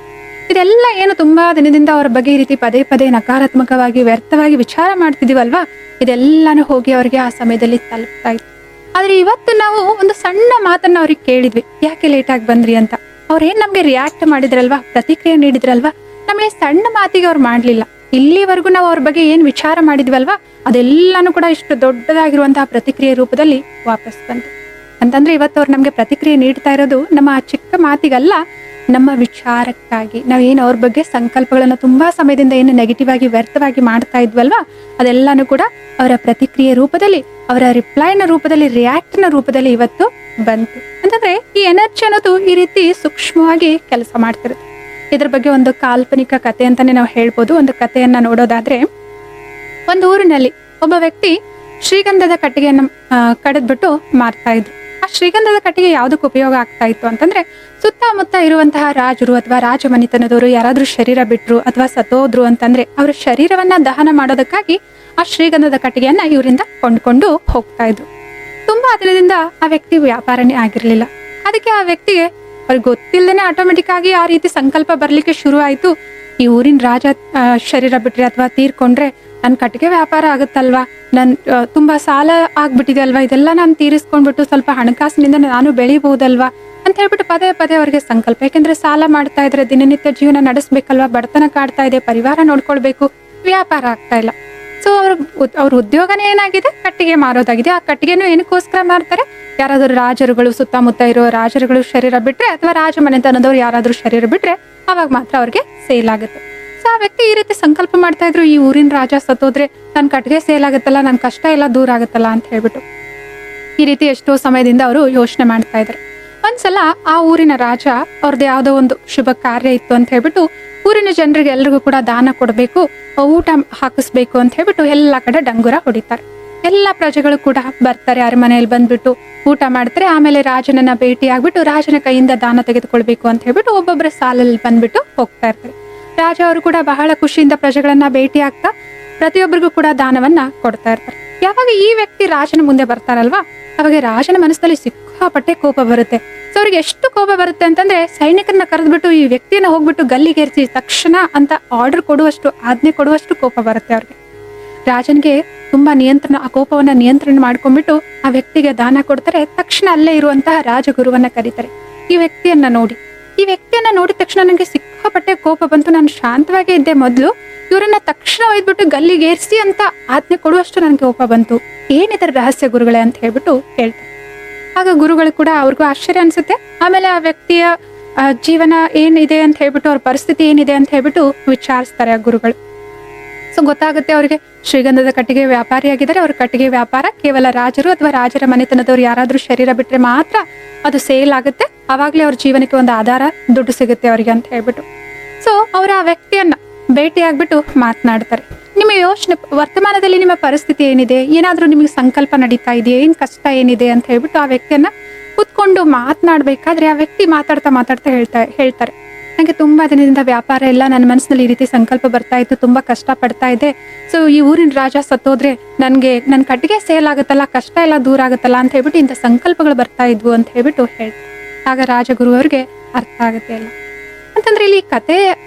A: ಇದೆಲ್ಲ ಏನು ತುಂಬಾ ದಿನದಿಂದ ಅವ್ರ ಬಗ್ಗೆ ಈ ರೀತಿ ಪದೇ ಪದೇ ನಕಾರಾತ್ಮಕವಾಗಿ ವ್ಯರ್ಥವಾಗಿ ವಿಚಾರ ಮಾಡ್ತಿದೀವಲ್ವಾ, ಇದೆಲ್ಲಾನು ಹೋಗಿ ಅವ್ರಿಗೆ ಆ ಸಮಯದಲ್ಲಿ ತಲುಪ್ತಾ ಇತ್ತು. ಆದ್ರೆ ಇವತ್ತು ನಾವು ಒಂದು ಸಣ್ಣ ಮಾತನ್ನ ಅವ್ರಿಗೆ ಕೇಳಿದ್ವಿ, ಯಾಕೆ ಲೇಟ್ ಆಗಿ ಬಂದ್ರಿ ಅಂತ. ಅವ್ರೇನ್ ನಮ್ಗೆ ರಿಯಾಕ್ಟ್ ಮಾಡಿದ್ರಲ್ವಾ, ಪ್ರತಿಕ್ರಿಯೆ ನೀಡಿದ್ರಲ್ವಾ, ನಮಗೆ ಸಣ್ಣ ಮಾತಿಗೆ ಅವ್ರು ಮಾಡ್ಲಿಲ್ಲ. ಇಲ್ಲಿವರೆಗೂ ನಾವು ಅವ್ರ ಬಗ್ಗೆ ಏನ್ ವಿಚಾರ ಮಾಡಿದ್ವಲ್ವಾ, ಅದೆಲ್ಲಾನು ಕೂಡ ಇಷ್ಟು ದೊಡ್ಡದಾಗಿರುವಂತಹ ಪ್ರತಿಕ್ರಿಯೆ ರೂಪದಲ್ಲಿ ವಾಪಸ್ ಬಂತು. ಅಂತಂದ್ರೆ ಇವತ್ತು ಅವ್ರು ನಮ್ಗೆ ಪ್ರತಿಕ್ರಿಯೆ ನೀಡ್ತಾ ಇರೋದು ನಮ್ಮ ಆ ಚಿಕ್ಕ ಮಾತಿಗಲ್ಲ, ನಮ್ಮ ವಿಚಾರಕ್ಕಾಗಿ. ನಾವೇನು ಅವ್ರ ಬಗ್ಗೆ ಸಂಕಲ್ಪಗಳನ್ನ ತುಂಬಾ ಸಮಯದಿಂದ ಏನು ನೆಗೆಟಿವ್ ಆಗಿ ವ್ಯರ್ಥವಾಗಿ ಮಾಡ್ತಾ ಇದ್ವಲ್ವಾ, ಅದೆಲ್ಲಾನು ಕೂಡ ಅವರ ಪ್ರತಿಕ್ರಿಯೆ ರೂಪದಲ್ಲಿ, ಅವರ ರಿಪ್ಲೈನ ರೂಪದಲ್ಲಿ, ರಿಯಾಕ್ಟ್ನ ರೂಪದಲ್ಲಿ ಇವತ್ತು ಬಂತು. ಅಂತಂದ್ರೆ ಈ ಎನರ್ಜಿ ಅನ್ನೋದು ಈ ರೀತಿ ಸೂಕ್ಷ್ಮವಾಗಿ ಕೆಲಸ ಮಾಡ್ತಿರುತ್ತೆ. ಇದ್ರ ಬಗ್ಗೆ ಒಂದು ಕಾಲ್ಪನಿಕ ಕಥೆ ಅಂತಾನೆ ನಾವು ಹೇಳ್ಬೋದು. ಒಂದು ಕಥೆಯನ್ನ ನೋಡೋದಾದ್ರೆ, ಒಂದು ಊರಿನಲ್ಲಿ ಒಬ್ಬ ವ್ಯಕ್ತಿ ಶ್ರೀಗಂಧದ ಕಟ್ಟಿಗೆಯನ್ನ ಕಡಿದ್ಬಿಟ್ಟು ಮಾರ್ತಾ ಇದ್ರು. ಆ ಶ್ರೀಗಂಧದ ಕಟ್ಟಿಗೆ ಯಾವ್ದಕ್ಕೆ ಉಪಯೋಗ ಆಗ್ತಾ ಇತ್ತು ಅಂತಂದ್ರೆ, ಸುತ್ತಮುತ್ತ ಇರುವಂತಹ ರಾಜರು ಅಥವಾ ರಾಜಮನೆತನದವರು ಯಾರಾದ್ರೂ ಶರೀರ ಬಿಟ್ರು ಅಥವಾ ಸತ್ತೋದ್ರು ಅಂತಂದ್ರೆ ಅವರ ಶರೀರವನ್ನ ದಹನ ಮಾಡೋದಕ್ಕಾಗಿ ಆ ಶ್ರೀಗಂಧದ ಕಟ್ಟಿಗೆಯನ್ನ ಇವರಿಂದ ಕೊಂಡ್ಕೊಂಡು ಹೋಗ್ತಾ ಇದ್ರು. ತುಂಬಾ ದಿನದಿಂದ ಆ ವ್ಯಕ್ತಿ ವ್ಯಾಪಾರನೇ ಆಗಿರ್ಲಿಲ್ಲ. ಅದಕ್ಕೆ ಆ ವ್ಯಕ್ತಿಗೆ ಅವ್ರಿಗೆ ಗೊತ್ತಿಲ್ಲದೇನೆ ಆಟೋಮೆಟಿಕ್ ಆಗಿ ಆ ರೀತಿ ಸಂಕಲ್ಪ ಬರ್ಲಿಕ್ಕೆ ಶುರು ಆಯ್ತು, ಈ ಊರಿನ ರಾಜ ಶರೀರ ಬಿಟ್ರೆ ಅಥವಾ ತೀರ್ಕೊಂಡ್ರೆ ನನ್ ಕಟ್ಟಿಗೆ ವ್ಯಾಪಾರ ಆಗುತ್ತಲ್ವಾ, ನನ್ ತುಂಬಾ ಸಾಲ ಆಗ್ಬಿಟ್ಟಿದೆ ಅಲ್ವಾ, ಇದೆಲ್ಲ ನಾನು ತೀರಿಸ್ಕೊಂಡ್ಬಿಟ್ಟು ಸ್ವಲ್ಪ ಹಣಕಾಸಿನಿಂದ ನಾನು ಬೆಳಿಬಹುದಲ್ವಾ ಅಂತ ಹೇಳ್ಬಿಟ್ಟು ಪದೇ ಪದೇ ಅವ್ರಿಗೆ ಸಂಕಲ್ಪ. ಯಾಕೆಂದ್ರೆ ಸಾಲ ಮಾಡ್ತಾ ಇದ್ರೆ ದಿನನಿತ್ಯ ಜೀವನ ನಡೆಸ್ಬೇಕಲ್ವಾ, ಬಡತನ ಕಾಡ್ತಾ ಇದೆ, ಪರಿವಾರ ನೋಡ್ಕೊಳ್ಬೇಕು, ವ್ಯಾಪಾರ ಆಗ್ತಾ ಇಲ್ಲ. ಸೊ ಅವ್ರ ಉದ್ಯೋಗನೇ ಏನಾಗಿದೆ, ಕಟ್ಟಿಗೆ ಮಾರೋದಾಗಿದೆ. ಆ ಕಟ್ಟಿಗೆನೂ ಏನಕ್ಕೋಸ್ಕರ ಮಾರ್ತಾರೆ, ಯಾರಾದ್ರೂ ರಾಜರುಗಳು, ಸುತ್ತಮುತ್ತ ಇರೋ ರಾಜರುಗಳು ಶರೀರ ಬಿಟ್ರೆ ಅಥವಾ ರಾಜಮನೆತನದವ್ರು ಯಾರಾದ್ರೂ ಶರೀರ ಬಿಟ್ರೆ ಅವಾಗ ಮಾತ್ರ ಅವ್ರಿಗೆ ಸೇಲ್ ಆಗುತ್ತೆ. ಸೊ ಆ ವ್ಯಕ್ತಿ ಈ ರೀತಿ ಸಂಕಲ್ಪ ಮಾಡ್ತಾ ಇದ್ರು, ಈ ಊರಿನ ರಾಜ ಸತ್ತೋದ್ರೆ ನನ್ ಕಟ್ಟಿಗೆ ಸೇಲ್ ಆಗುತ್ತಲ್ಲ, ನನ್ ಕಷ್ಟ ಎಲ್ಲ ದೂರ ಆಗುತ್ತಲ್ಲ ಅಂತ ಹೇಳ್ಬಿಟ್ಟು ಈ ರೀತಿ ಎಷ್ಟೋ ಸಮಯದಿಂದ ಅವರು ಯೋಚನೆ ಮಾಡ್ತಾ ಇದ್ದಾರೆ. ಒಂದ್ಸಲ ಆ ಊರಿನ ರಾಜ ಅವ್ರದ್ದು ಯಾವ್ದೋ ಒಂದು ಶುಭ ಕಾರ್ಯ ಇತ್ತು ಅಂತ ಹೇಳ್ಬಿಟ್ಟು ಊರಿನ ಜನರಿಗೆ ಎಲ್ರಿಗೂ ಕೂಡ ದಾನ ಕೊಡ್ಬೇಕು, ಊಟ ಹಾಕಿಸ್ಬೇಕು ಅಂತ ಹೇಳ್ಬಿಟ್ಟು ಎಲ್ಲಾ ಕಡೆ ಡಂಗುರ ಹೊಡಿತಾರೆ. ಎಲ್ಲಾ ಪ್ರಜೆಗಳು ಕೂಡ ಬರ್ತಾರೆ, ಅರಮನೆಯಲ್ಲಿ ಬಂದ್ಬಿಟ್ಟು ಊಟ ಮಾಡ್ತಾರೆ. ಆಮೇಲೆ ರಾಜನನ್ನ ಭೇಟಿ ಆಗ್ಬಿಟ್ಟು ರಾಜನ ಕೈಯಿಂದ ದಾನ ತೆಗೆದುಕೊಳ್ಬೇಕು ಅಂತ ಹೇಳ್ಬಿಟ್ಟು ಒಬ್ಬೊಬ್ಬರ ಸಾಲಲ್ಲಿ ಬಂದ್ಬಿಟ್ಟು ಹೋಗ್ತಾ ಇರ್ತಾರೆ. ರಾಜ ಅವರು ಕೂಡ ಬಹಳ ಖುಷಿಯಿಂದ ಪ್ರಜೆಗಳನ್ನ ಭೇಟಿ ಆಗ್ತಾ ಪ್ರತಿಯೊಬ್ಬರಿಗೂ ಕೂಡ ದಾನವನ್ನ ಕೊಡ್ತಾ ಇರ್ತಾರೆ. ಯಾವಾಗ ಈ ವ್ಯಕ್ತಿ ರಾಜನ ಮುಂದೆ ಬರ್ತಾರಲ್ವಾ, ಅವಾಗ ರಾಜನ ಮನಸ್ಸಲ್ಲಿ ಸಿಕ್ಕಾಪಟ್ಟೆ ಕೋಪ ಬರುತ್ತೆ. ಸೊ ಅವ್ರಿಗೆ ಎಷ್ಟು ಕೋಪ ಬರುತ್ತೆ ಅಂತಂದ್ರೆ, ಸೈನಿಕರನ್ನ ಕರೆದ್ಬಿಟ್ಟು ಈ ವ್ಯಕ್ತಿಯನ್ನ ಹೋಗ್ಬಿಟ್ಟು ಗಲ್ಲಿಗೇರಿಸಿ ತಕ್ಷಣ ಅಂತ ಆರ್ಡರ್ ಕೊಡುವಷ್ಟು, ಆಜ್ಞೆ ಕೊಡುವಷ್ಟು ಕೋಪ ಬರುತ್ತೆ ಅವ್ರಿಗೆ. ರಾಜನ್ಗೆ ತುಂಬಾ ಆ ಕೋಪವನ್ನ ನಿಯಂತ್ರಣ ಮಾಡ್ಕೊಂಡ್ಬಿಟ್ಟು ಆ ವ್ಯಕ್ತಿಗೆ ದಾನ ಕೊಡ್ತಾರೆ. ತಕ್ಷಣ ಅಲ್ಲೇ ಇರುವಂತಹ ರಾಜಗುರುವನ್ನ ಕರೀತಾರೆ. ಈ ವ್ಯಕ್ತಿಯನ್ನ ನೋಡಿದ ತಕ್ಷಣ ನನಗೆ ಸಿಕ್ಕಾಪಟ್ಟೆ ಕೋಪ ಬಂತು, ನಾನು ಶಾಂತವಾಗೇ ಇದ್ದೆ ಮೊದ್ಲು, ಇವರನ್ನ ತಕ್ಷಣ ಒಯ್ದ್ಬಿಟ್ಟು ಗಲ್ಲಿಗೇರಿಸಿ ಅಂತ ಆಜ್ಞೆ ಕೊಡುವಷ್ಟು ನನಗೆ ಕೋಪ ಬಂತು, ಏನಿದರ ರಹಸ್ಯ ಗುರುಗಳೇ ಅಂತ ಹೇಳ್ಬಿಟ್ಟು ಹೇಳ್ತಾರೆ. ಆಗ ಗುರುಗಳು ಕೂಡ ಅವ್ರಿಗೂ ಆಶ್ಚರ್ಯ ಅನ್ಸುತ್ತೆ. ಆಮೇಲೆ ಆ ವ್ಯಕ್ತಿಯ ಜೀವನ ಏನಿದೆ ಅಂತ ಹೇಳ್ಬಿಟ್ಟು, ಅವ್ರ ಪರಿಸ್ಥಿತಿ ಏನಿದೆ ಅಂತ ಹೇಳ್ಬಿಟ್ಟು ವಿಚಾರಿಸ್ತಾರೆ ಆ ಗುರುಗಳು. ಸೊ ಗೊತ್ತಾಗುತ್ತೆ ಅವ್ರಿಗೆ, ಶ್ರೀಗಂಧದ ಕಟ್ಟಿಗೆ ವ್ಯಾಪಾರಿಯಾಗಿದ್ದಾರೆ, ಅವ್ರ ಕಟ್ಟಿಗೆ ವ್ಯಾಪಾರ ಕೇವಲ ರಾಜರು ಅಥವಾ ರಾಜರ ಮನೆತನದವ್ರು ಯಾರಾದ್ರೂ ಶರೀರ ಬಿಟ್ರೆ ಮಾತ್ರ ಅದು ಸೇಲ್ ಆಗುತ್ತೆ, ಅವಾಗ್ಲೇ ಅವ್ರ ಜೀವನಕ್ಕೆ ಒಂದು ಆಧಾರ, ದುಡ್ಡು ಸಿಗುತ್ತೆ ಅವ್ರಿಗೆ ಅಂತ ಹೇಳ್ಬಿಟ್ಟು. ಸೊ ಅವ್ರ ಆ ವ್ಯಕ್ತಿಯನ್ನ ಭೇಟಿ ಆಗ್ಬಿಟ್ಟು ಮಾತನಾಡ್ತಾರೆ. ನಿಮ್ಮ ಯೋಚನೆ, ವರ್ತಮಾನದಲ್ಲಿ ನಿಮ್ಮ ಪರಿಸ್ಥಿತಿ ಏನಿದೆ, ಏನಾದ್ರೂ ನಿಮಗೆ ಸಂಕಲ್ಪ ನಡೀತಾ ಇದೆಯಾ, ಏನ್ ಕಷ್ಟ ಏನಿದೆ ಅಂತ ಹೇಳ್ಬಿಟ್ಟು ಆ ವ್ಯಕ್ತಿಯನ್ನ ಕೂತ್ಕೊಂಡು ಮಾತನಾಡ್ಬೇಕಾದ್ರೆ ಆ ವ್ಯಕ್ತಿ ಮಾತಾಡ್ತಾ ಹೇಳ್ತಾರೆ, ನನಗೆ ತುಂಬಾ ದಿನದಿಂದ ವ್ಯಾಪಾರ ಇಲ್ಲ, ನನ್ನ ಮನಸ್ಸಿನಲ್ಲಿ ಈ ರೀತಿ ಸಂಕಲ್ಪ ಬರ್ತಾ ಇತ್ತು, ತುಂಬಾ ಕಷ್ಟ ಪಡ್ತಾ ಇದ್ದೆ. ಸೊ ಈ ಊರಿನ ರಾಜ ಸತ್ತೋದ್ರೆ ನನ್ನ ಕಟ್ಟಿಗೆ ಸೇಲ್ ಆಗುತ್ತಲ್ಲ, ಕಷ್ಟ ಎಲ್ಲ ದೂರ ಆಗುತ್ತಲ್ಲ ಅಂತ ಹೇಳ್ಬಿಟ್ಟು ಇಂಥ ಸಂಕಲ್ಪಗಳು ಬರ್ತಾ ಇದ್ವು ಅಂತ ಹೇಳ್ಬಿಟ್ಟು ಹೇಳ್ತಾರೆ. ಆಗ ರಾಜಗುರು ಅವ್ರಿಗೆ ಅರ್ಥ ಆಗುತ್ತೆ ಅಲ್ಲ. ಅಂತಂದ್ರೆ ಇಲ್ಲಿ ಕತೆ,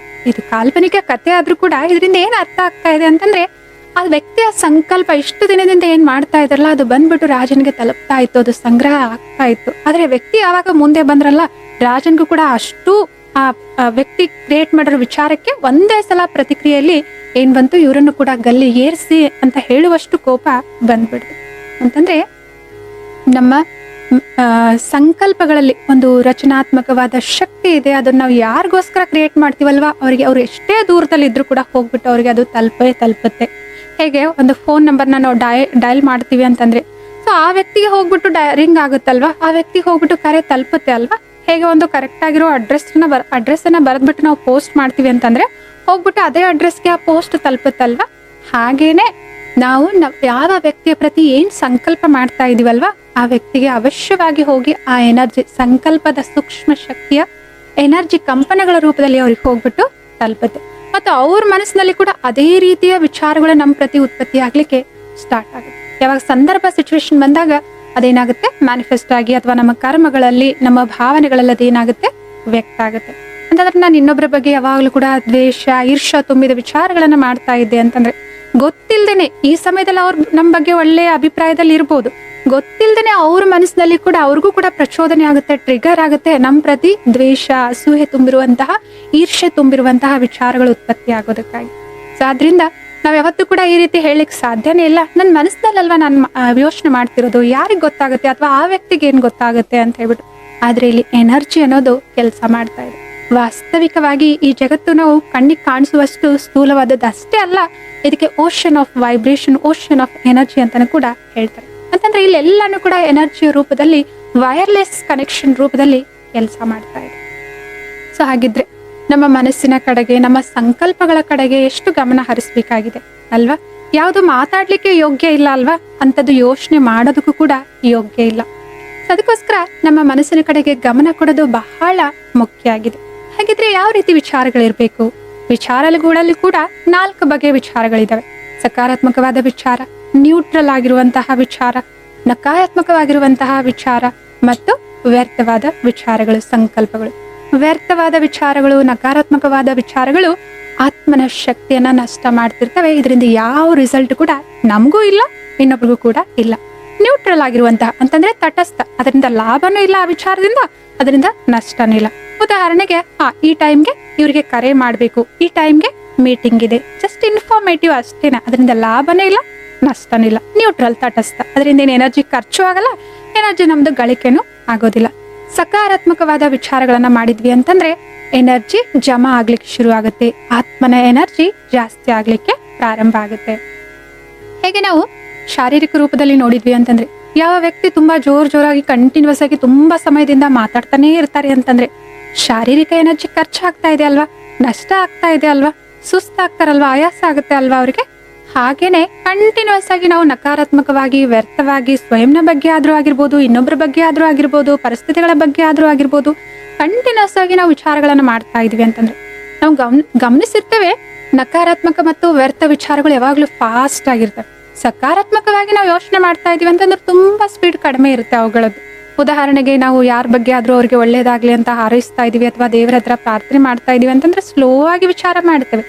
A: ಇದು ಕಾಲ್ಪನಿಕ ಕತೆ ಆದ್ರೂ ಕೂಡ ಇದರಿಂದ ಏನ್ ಅರ್ಥ ಆಗ್ತಾ ಇದೆ ಅಂತಂದ್ರೆ, ಆ ವ್ಯಕ್ತಿಯ ಸಂಕಲ್ಪ ಇಷ್ಟು ದಿನದಿಂದ ಏನ್ ಮಾಡ್ತಾ ಇದ್ರಲ್ಲ ಅದು ಬಂದ್ಬಿಟ್ಟು ರಾಜನಿಗೆ ತಲುಪ್ತಾ ಇತ್ತು, ಅದು ಸಂಗ್ರಹ ಆಗ್ತಾ ಇತ್ತು. ಆದ್ರೆ ವ್ಯಕ್ತಿ ಯಾವಾಗ ಮುಂದೆ ಬಂದ್ರಲ್ಲ, ರಾಜನ್ಗೂ ಕೂಡ ಅಷ್ಟು ಆ ವ್ಯಕ್ತಿ ಕ್ರಿಯೇಟ್ ಮಾಡಿರೋ ವಿಚಾರಕ್ಕೆ ಒಂದೇ ಸಲ ಪ್ರತಿಕ್ರಿಯೆಯಲ್ಲಿ ಏನ್ ಬಂತು, ಇವರನ್ನು ಕೂಡ ಗಲ್ಲಿ ಏರಿಸಿ ಅಂತ ಹೇಳುವಷ್ಟು ಕೋಪ ಬಂದ್ಬಿಡ್ತು. ಅಂತಂದ್ರೆ ನಮ್ಮ ಸಂಕಲ್ಪಗಳಲ್ಲಿ ಒಂದು ರಚನಾತ್ಮಕವಾದ ಶಕ್ತಿ ಇದೆ. ಅದನ್ನ ನಾವು ಯಾರಿಗೋಸ್ಕರ ಕ್ರಿಯೇಟ್ ಮಾಡ್ತೀವಲ್ವಾ, ಅವ್ರು ಎಷ್ಟೇ ದೂರದಲ್ಲಿ ಇದ್ರೂ ಕೂಡ ಹೋಗ್ಬಿಟ್ಟು ಅವ್ರಿಗೆ ಅದು ತಲುಪುತ್ತೆ. ಹೇಗೆ ಒಂದು ಫೋನ್ ನಂಬರ್ನ ನಾವು ಡಯಲ್ ಮಾಡ್ತೀವಿ ಅಂತಂದ್ರೆ, ಸೊ ಆ ವ್ಯಕ್ತಿಗೆ ಹೋಗ್ಬಿಟ್ಟು ರಿಂಗ್ ಆಗುತ್ತಲ್ವಾ, ಆ ವ್ಯಕ್ತಿಗೆ ಹೋಗ್ಬಿಟ್ಟು ಕರೆ ತಲುಪುತ್ತೆ ಅಲ್ವಾ. ಹೇಗೆ ಒಂದು ಕರೆಕ್ಟ್ ಆಗಿರೋ ಅಡ್ರೆಸ್ಸನ್ನ ಬರೆದ್ಬಿಟ್ಟು ನಾವು ಪೋಸ್ಟ್ ಮಾಡ್ತೀವಿ ಅಂತಂದ್ರೆ ಹೋಗ್ಬಿಟ್ಟು ಅದೇ ಅಡ್ರೆಸ್ಗೆ ಆ ಪೋಸ್ಟ್ ತಲುಪುತ್ತಲ್ವಾ. ಹಾಗೇನೆ ನಾವು ಯಾವ ವ್ಯಕ್ತಿಯ ಪ್ರತಿ ಏನ್ ಸಂಕಲ್ಪ ಮಾಡ್ತಾ ಇದೀವಲ್ವಾ, ಆ ವ್ಯಕ್ತಿಗೆ ಅವಶ್ಯವಾಗಿ ಹೋಗಿ ಆ ಎನರ್ಜಿ, ಸಂಕಲ್ಪದ ಸೂಕ್ಷ್ಮ ಶಕ್ತಿಯ ಎನರ್ಜಿ ಕಂಪನಗಳ ರೂಪದಲ್ಲಿ ಅವ್ರಿಗೆ ಹೋಗ್ಬಿಟ್ಟು ತಲುಪುತ್ತೆ. ಮತ್ತು ಅವ್ರ ಮನಸ್ಸಿನಲ್ಲಿ ಕೂಡ ಅದೇ ರೀತಿಯ ವಿಚಾರಗಳು ನಮ್ಮ ಪ್ರತಿ ಉತ್ಪತ್ತಿ ಆಗ್ಲಿಕ್ಕೆ ಸ್ಟಾರ್ಟ್ ಆಗುತ್ತೆ. ಯಾವಾಗ ಸಂದರ್ಭ ಸಿಚುವೇಶನ್ ಬಂದಾಗ ಅದೇನಾಗುತ್ತೆ, ಮ್ಯಾನಿಫೆಸ್ಟ್ ಆಗಿ ಅಥವಾ ನಮ್ಮ ಕರ್ಮಗಳಲ್ಲಿ, ನಮ್ಮ ಭಾವನೆಗಳಲ್ಲಿ ಅದೇನಾಗುತ್ತೆ, ವ್ಯಕ್ತ ಆಗುತ್ತೆ. ಅಂತಂದ್ರೆ ನಾನು ಇನ್ನೊಬ್ಬರ ಬಗ್ಗೆ ಯಾವಾಗ್ಲೂ ಕೂಡ ದ್ವೇಷ, ಈರ್ಷ್ಯ ತುಂಬಿದ ವಿಚಾರಗಳನ್ನ ಮಾಡ್ತಾ ಇದ್ದೆ ಅಂತಂದ್ರೆ, ಗೊತ್ತಿಲ್ದೇನೆ ಈ ಸಮಯದಲ್ಲಿ ಅವ್ರು ನಮ್ಮ ಬಗ್ಗೆ ಒಳ್ಳೆಯ ಅಭಿಪ್ರಾಯದಲ್ಲಿ ಇರ್ಬೋದು, ಗೊತ್ತಿಲ್ದೇನೆ ಅವ್ರ ಮನಸ್ಸಿನಲ್ಲಿ ಕೂಡ ಅವ್ರಿಗೂ ಕೂಡ ಪ್ರಚೋದನೆ ಆಗುತ್ತೆ, ಟ್ರಿಗರ್ ಆಗುತ್ತೆ, ನಮ್ಮ ಪ್ರತಿ ದ್ವೇಷ, ಅಸೂಹೆ ತುಂಬಿರುವಂತಹ, ಈರ್ಷ್ಯೆ ತುಂಬಿರುವಂತಹ ವಿಚಾರಗಳು ಉತ್ಪತ್ತಿ ಆಗೋದಕ್ಕಾಗಿ. ಸೊ ಆದ್ರಿಂದ ನಾವ್ ಯಾವತ್ತೂ ಕೂಡ ಈ ರೀತಿ ಹೇಳಲಿಕ್ಕೆ ಸಾಧ್ಯನೇ ಇಲ್ಲ. ನನ್ನ ಮನಸ್ಸಿನಲ್ಲಲ್ವಾ ನಾನು ಯೋಚನೆ ಮಾಡ್ತಿರೋದು, ಯಾರಿಗ್ ಗೊತ್ತಾಗುತ್ತೆ ಅಥವಾ ಆ ವ್ಯಕ್ತಿಗೆ ಏನ್ ಗೊತ್ತಾಗುತ್ತೆ ಅಂತ ಹೇಳ್ಬಿಟ್ಟು. ಆದ್ರೆ ಇಲ್ಲಿ ಎನರ್ಜಿ ಅನ್ನೋದು ಕೆಲಸ ಮಾಡ್ತಾ ಇದೆ. ವಾಸ್ತವಿಕವಾಗಿ ಈ ಜಗತ್ತು ನಾವು ಕಣ್ಣಿಗೆ ಕಾಣಿಸುವಷ್ಟು ಸ್ಥೂಲವಾದದ್ದು ಅಷ್ಟೇ ಅಲ್ಲ, ಇದಕ್ಕೆ ocean of vibration, ocean of energy ಅಂತಾನು ಕೂಡ ಹೇಳ್ತಾರೆ. ಅಂತಂದ್ರೆ ಇಲ್ಲೆಲ್ಲಾನು ಕೂಡ ಎನರ್ಜಿಯ ರೂಪದಲ್ಲಿ, ವೈರ್ಲೆಸ್ ಕನೆಕ್ಷನ್ ರೂಪದಲ್ಲಿ ಕೆಲಸ ಮಾಡ್ತಾ ಇದೆ. ಸೊ ಹಾಗಿದ್ರೆ ನಮ್ಮ ಮನಸ್ಸಿನ ಕಡೆಗೆ, ನಮ್ಮ ಸಂಕಲ್ಪಗಳ ಕಡೆಗೆ ಎಷ್ಟು ಗಮನ ಹರಿಸ್ಬೇಕಾಗಿದೆ ಅಲ್ವಾ. ಯಾವುದು ಮಾತಾಡ್ಲಿಕ್ಕೆ ಯೋಗ್ಯ ಇಲ್ಲ ಅಲ್ವಾ, ಅಂಥದ್ದು ಯೋಚನೆ ಮಾಡೋದಕ್ಕೂ ಕೂಡ ಯೋಗ್ಯ ಇಲ್ಲ. ಅದಕ್ಕೋಸ್ಕರ ನಮ್ಮ ಮನಸ್ಸಿನ ಕಡೆಗೆ ಗಮನ ಕೊಡೋದು ಬಹಳ ಮುಖ್ಯ ಆಗಿದೆ. ಹಾಗಿದ್ರೆ ಯಾವ ರೀತಿ ವಿಚಾರಗಳಿರ್ಬೇಕು? ವಿಚಾರಗಳಲ್ಲಿ ಕೂಡ 4 ಬಗೆಯ ವಿಚಾರಗಳಿದಾವೆ. ಸಕಾರಾತ್ಮಕವಾದ ವಿಚಾರ, ನ್ಯೂಟ್ರಲ್ ಆಗಿರುವಂತಹ ವಿಚಾರ, ನಕಾರಾತ್ಮಕವಾಗಿರುವಂತಹ ವಿಚಾರ ಮತ್ತು ವ್ಯರ್ಥವಾದ ವಿಚಾರಗಳು, ಸಂಕಲ್ಪಗಳು. ವ್ಯರ್ಥವಾದ ವಿಚಾರಗಳು, ನಕಾರಾತ್ಮಕವಾದ ವಿಚಾರಗಳು ಆತ್ಮನ ಶಕ್ತಿಯನ್ನ ನಷ್ಟ ಮಾಡ್ತಿರ್ತವೆ. ಇದರಿಂದ ಯಾವ ರಿಸಲ್ಟ್ ಕೂಡ ನಮಗೂ ಇಲ್ಲ, ಇನ್ನೊಬ್ರಿಗೂ ಕೂಡ ಇಲ್ಲ. ನ್ಯೂಟ್ರಲ್ ಆಗಿರುವಂತಹ ಅಂತಂದ್ರೆ ತಟಸ್ಥ, ಅದರಿಂದ ಲಾಭನೂ ಇಲ್ಲ, ಆ ವಿಚಾರದಿಂದ ಅದರಿಂದ ನಷ್ಟನೂ ಇಲ್ಲ. ಉದಾಹರಣೆಗೆ ಈ ಟೈಮ್ಗೆ ಇವ್ರಿಗೆ ಕರೆ ಮಾಡ್ಬೇಕು, ಈ ಟೈಮ್ಗೆ ಮೀಟಿಂಗ್ ಇದೆ, ಜಸ್ಟ್ ಇನ್ಫಾರ್ಮೇಟಿವ್ ಅಷ್ಟೇನ, ಅದರಿಂದ ಲಾಭನೂ ಇಲ್ಲ, ನಷ್ಟನೂ ಇಲ್ಲ. ನ್ಯೂಟ್ರಲ್, ತಟಸ್ಥ, ಅದರಿಂದ ಏನು ಎನರ್ಜಿ ಖರ್ಚು ಆಗಲ್ಲ, ಎನರ್ಜಿ ನಮ್ದು ಗಳಿಕೆನೂ ಆಗೋದಿಲ್ಲ. ಸಕಾರಾತ್ಮಕವಾದ ವಿಚಾರಗಳನ್ನ ಮಾಡಿದ್ವಿ ಅಂತಂದ್ರೆ ಎನರ್ಜಿ ಜಮಾ ಆಗ್ಲಿಕ್ಕೆ ಶುರು ಆಗುತ್ತೆ, ಆತ್ಮನ ಎನರ್ಜಿ ಜಾಸ್ತಿ ಆಗ್ಲಿಕ್ಕೆ ಪ್ರಾರಂಭ ಆಗುತ್ತೆ. ಹೇಗೆ ನಾವು ಶಾರೀರಿಕ ರೂಪದಲ್ಲಿ ನೋಡಿದ್ವಿ ಅಂತಂದ್ರೆ, ಯಾವ ವ್ಯಕ್ತಿ ತುಂಬಾ ಜೋರಾಗಿ ಕಂಟಿನ್ಯೂಸ್ ಆಗಿ ತುಂಬಾ ಸಮಯದಿಂದ ಮಾತಾಡ್ತಾನೆ ಇರ್ತಾರೆ ಅಂತಂದ್ರೆ ಶಾರೀರಿಕ ಎನರ್ಜಿ ಖರ್ಚಾಗ್ತಾ ಇದೆ ಅಲ್ವಾ, ನಷ್ಟ ಆಗ್ತಾ ಇದೆ ಅಲ್ವಾ, ಸುಸ್ತಾಗ್ತಾರಲ್ವಾ, ಆಯಾಸ ಆಗುತ್ತೆ ಅಲ್ವಾ ಅವ್ರಿಗೆ. ಹಾಗೇನೆ ಕಂಟಿನ್ಯೂಸ್ ಆಗಿ ನಾವು ನಕಾರಾತ್ಮಕವಾಗಿ, ವ್ಯರ್ಥವಾಗಿ, ಸ್ವಯಂನ ಬಗ್ಗೆ ಆದ್ರೂ ಆಗಿರ್ಬೋದು, ಇನ್ನೊಬ್ಬರ ಬಗ್ಗೆ ಆದ್ರೂ ಆಗಿರ್ಬೋದು, ಪರಿಸ್ಥಿತಿಗಳ ಬಗ್ಗೆ ಆದ್ರೂ ಆಗಿರ್ಬೋದು, ಕಂಟಿನ್ಯೂಸ್ ಆಗಿ ನಾವು ವಿಚಾರಗಳನ್ನ ಮಾಡ್ತಾ ಇದೀವಿ ಅಂತಂದ್ರೆ ನಾವು ಗಮನಿಸಿರ್ತೇವೆ, ನಕಾರಾತ್ಮಕ ಮತ್ತು ವ್ಯರ್ಥ ವಿಚಾರಗಳು ಯಾವಾಗ್ಲೂ ಫಾಸ್ಟ್ ಆಗಿರ್ತವೆ. ಸಕಾರಾತ್ಮಕವಾಗಿ ನಾವು ಯೋಚನೆ ಮಾಡ್ತಾ ಇದೀವಿ ಅಂತಂದ್ರೆ ತುಂಬಾ ಸ್ಪೀಡ್ ಕಡಿಮೆ ಇರುತ್ತೆ ಅವುಗಳದ್ದು. ಉದಾಹರಣೆಗೆ ನಾವು ಯಾರ ಬಗ್ಗೆ ಆದ್ರೂ ಅವ್ರಿಗೆ ಒಳ್ಳೇದಾಗ್ಲಿ ಅಂತ ಹಾರೈಸ್ತಾ ಇದೀವಿ ಅಥವಾ ದೇವರ ಹತ್ರ ಪ್ರಾರ್ಥನೆ ಮಾಡ್ತಾ ಇದೀವಿ ಅಂತಂದ್ರೆ ಸ್ಲೋ ಆಗಿ ವಿಚಾರ ಮಾಡ್ತೇವೆ.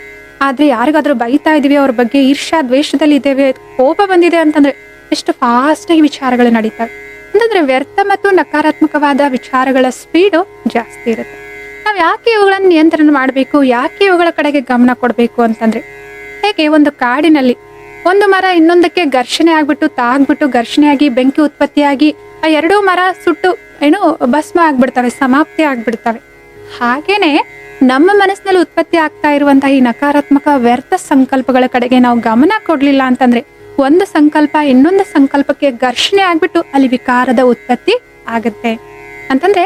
A: ಆದ್ರೆ ಯಾರಿಗಾದ್ರೂ ಬೈತಾ ಇದೀವಿ, ಅವ್ರ ಬಗ್ಗೆ ಈರ್ಷ್ಯಾ ದ್ವೇಷದಲ್ಲಿ ಇದ್ದೇವೆ, ಕೋಪ ಬಂದಿದೆ ಅಂತಂದ್ರೆ ಎಷ್ಟು ಫಾಸ್ಟ್ ಆಗಿ ವಿಚಾರಗಳು ನಡೀತವೆ. ಅಂತಂದ್ರೆ ವ್ಯರ್ಥ ಮತ್ತು ನಕಾರಾತ್ಮಕವಾದ ವಿಚಾರಗಳ ಸ್ಪೀಡು ಜಾಸ್ತಿ ಇರುತ್ತೆ. ನಾವ್ ಯಾಕೆ ಇವುಗಳನ್ನ ನಿಯಂತ್ರಣ ಮಾಡಬೇಕು, ಯಾಕೆ ಇವುಗಳ ಕಡೆಗೆ ಗಮನ ಕೊಡ್ಬೇಕು ಅಂತಂದ್ರೆ, ಹೇಗೆ ಒಂದು ಕಾಡಿನಲ್ಲಿ ಒಂದು ಮರ ಇನ್ನೊಂದಕ್ಕೆ ಘರ್ಷಣೆ ಆಗ್ಬಿಟ್ಟು ತಾಗ್ಬಿಟ್ಟು ಘರ್ಷಣೆಯಾಗಿ ಬೆಂಕಿ ಉತ್ಪತ್ತಿಯಾಗಿ ಆ 2 ಮರ ಸುಟ್ಟು ಭಸ್ಮ ಆಗ್ಬಿಡ್ತವೆ, ಸಮಾಪ್ತಿ ಆಗ್ಬಿಡ್ತವೆ. ಹಾಗೇನೆ ನಮ್ಮ ಮನಸ್ಸಿನಲ್ಲಿ ಉತ್ಪತ್ತಿ ಆಗ್ತಾ ಇರುವಂತಹ ಈ ನಕಾರಾತ್ಮಕ ವ್ಯರ್ಥ ಸಂಕಲ್ಪಗಳ ಕಡೆಗೆ ನಾವು ಗಮನ ಕೊಡ್ಲಿಲ್ಲ ಅಂತಂದ್ರೆ ಒಂದು ಸಂಕಲ್ಪ ಇನ್ನೊಂದು ಸಂಕಲ್ಪಕ್ಕೆ ಘರ್ಷಣೆ ಆಗ್ಬಿಟ್ಟು ಅಲ್ಲಿ ವಿಕಾರದ ಉತ್ಪತ್ತಿ ಆಗತ್ತೆ. ಅಂತಂದ್ರೆ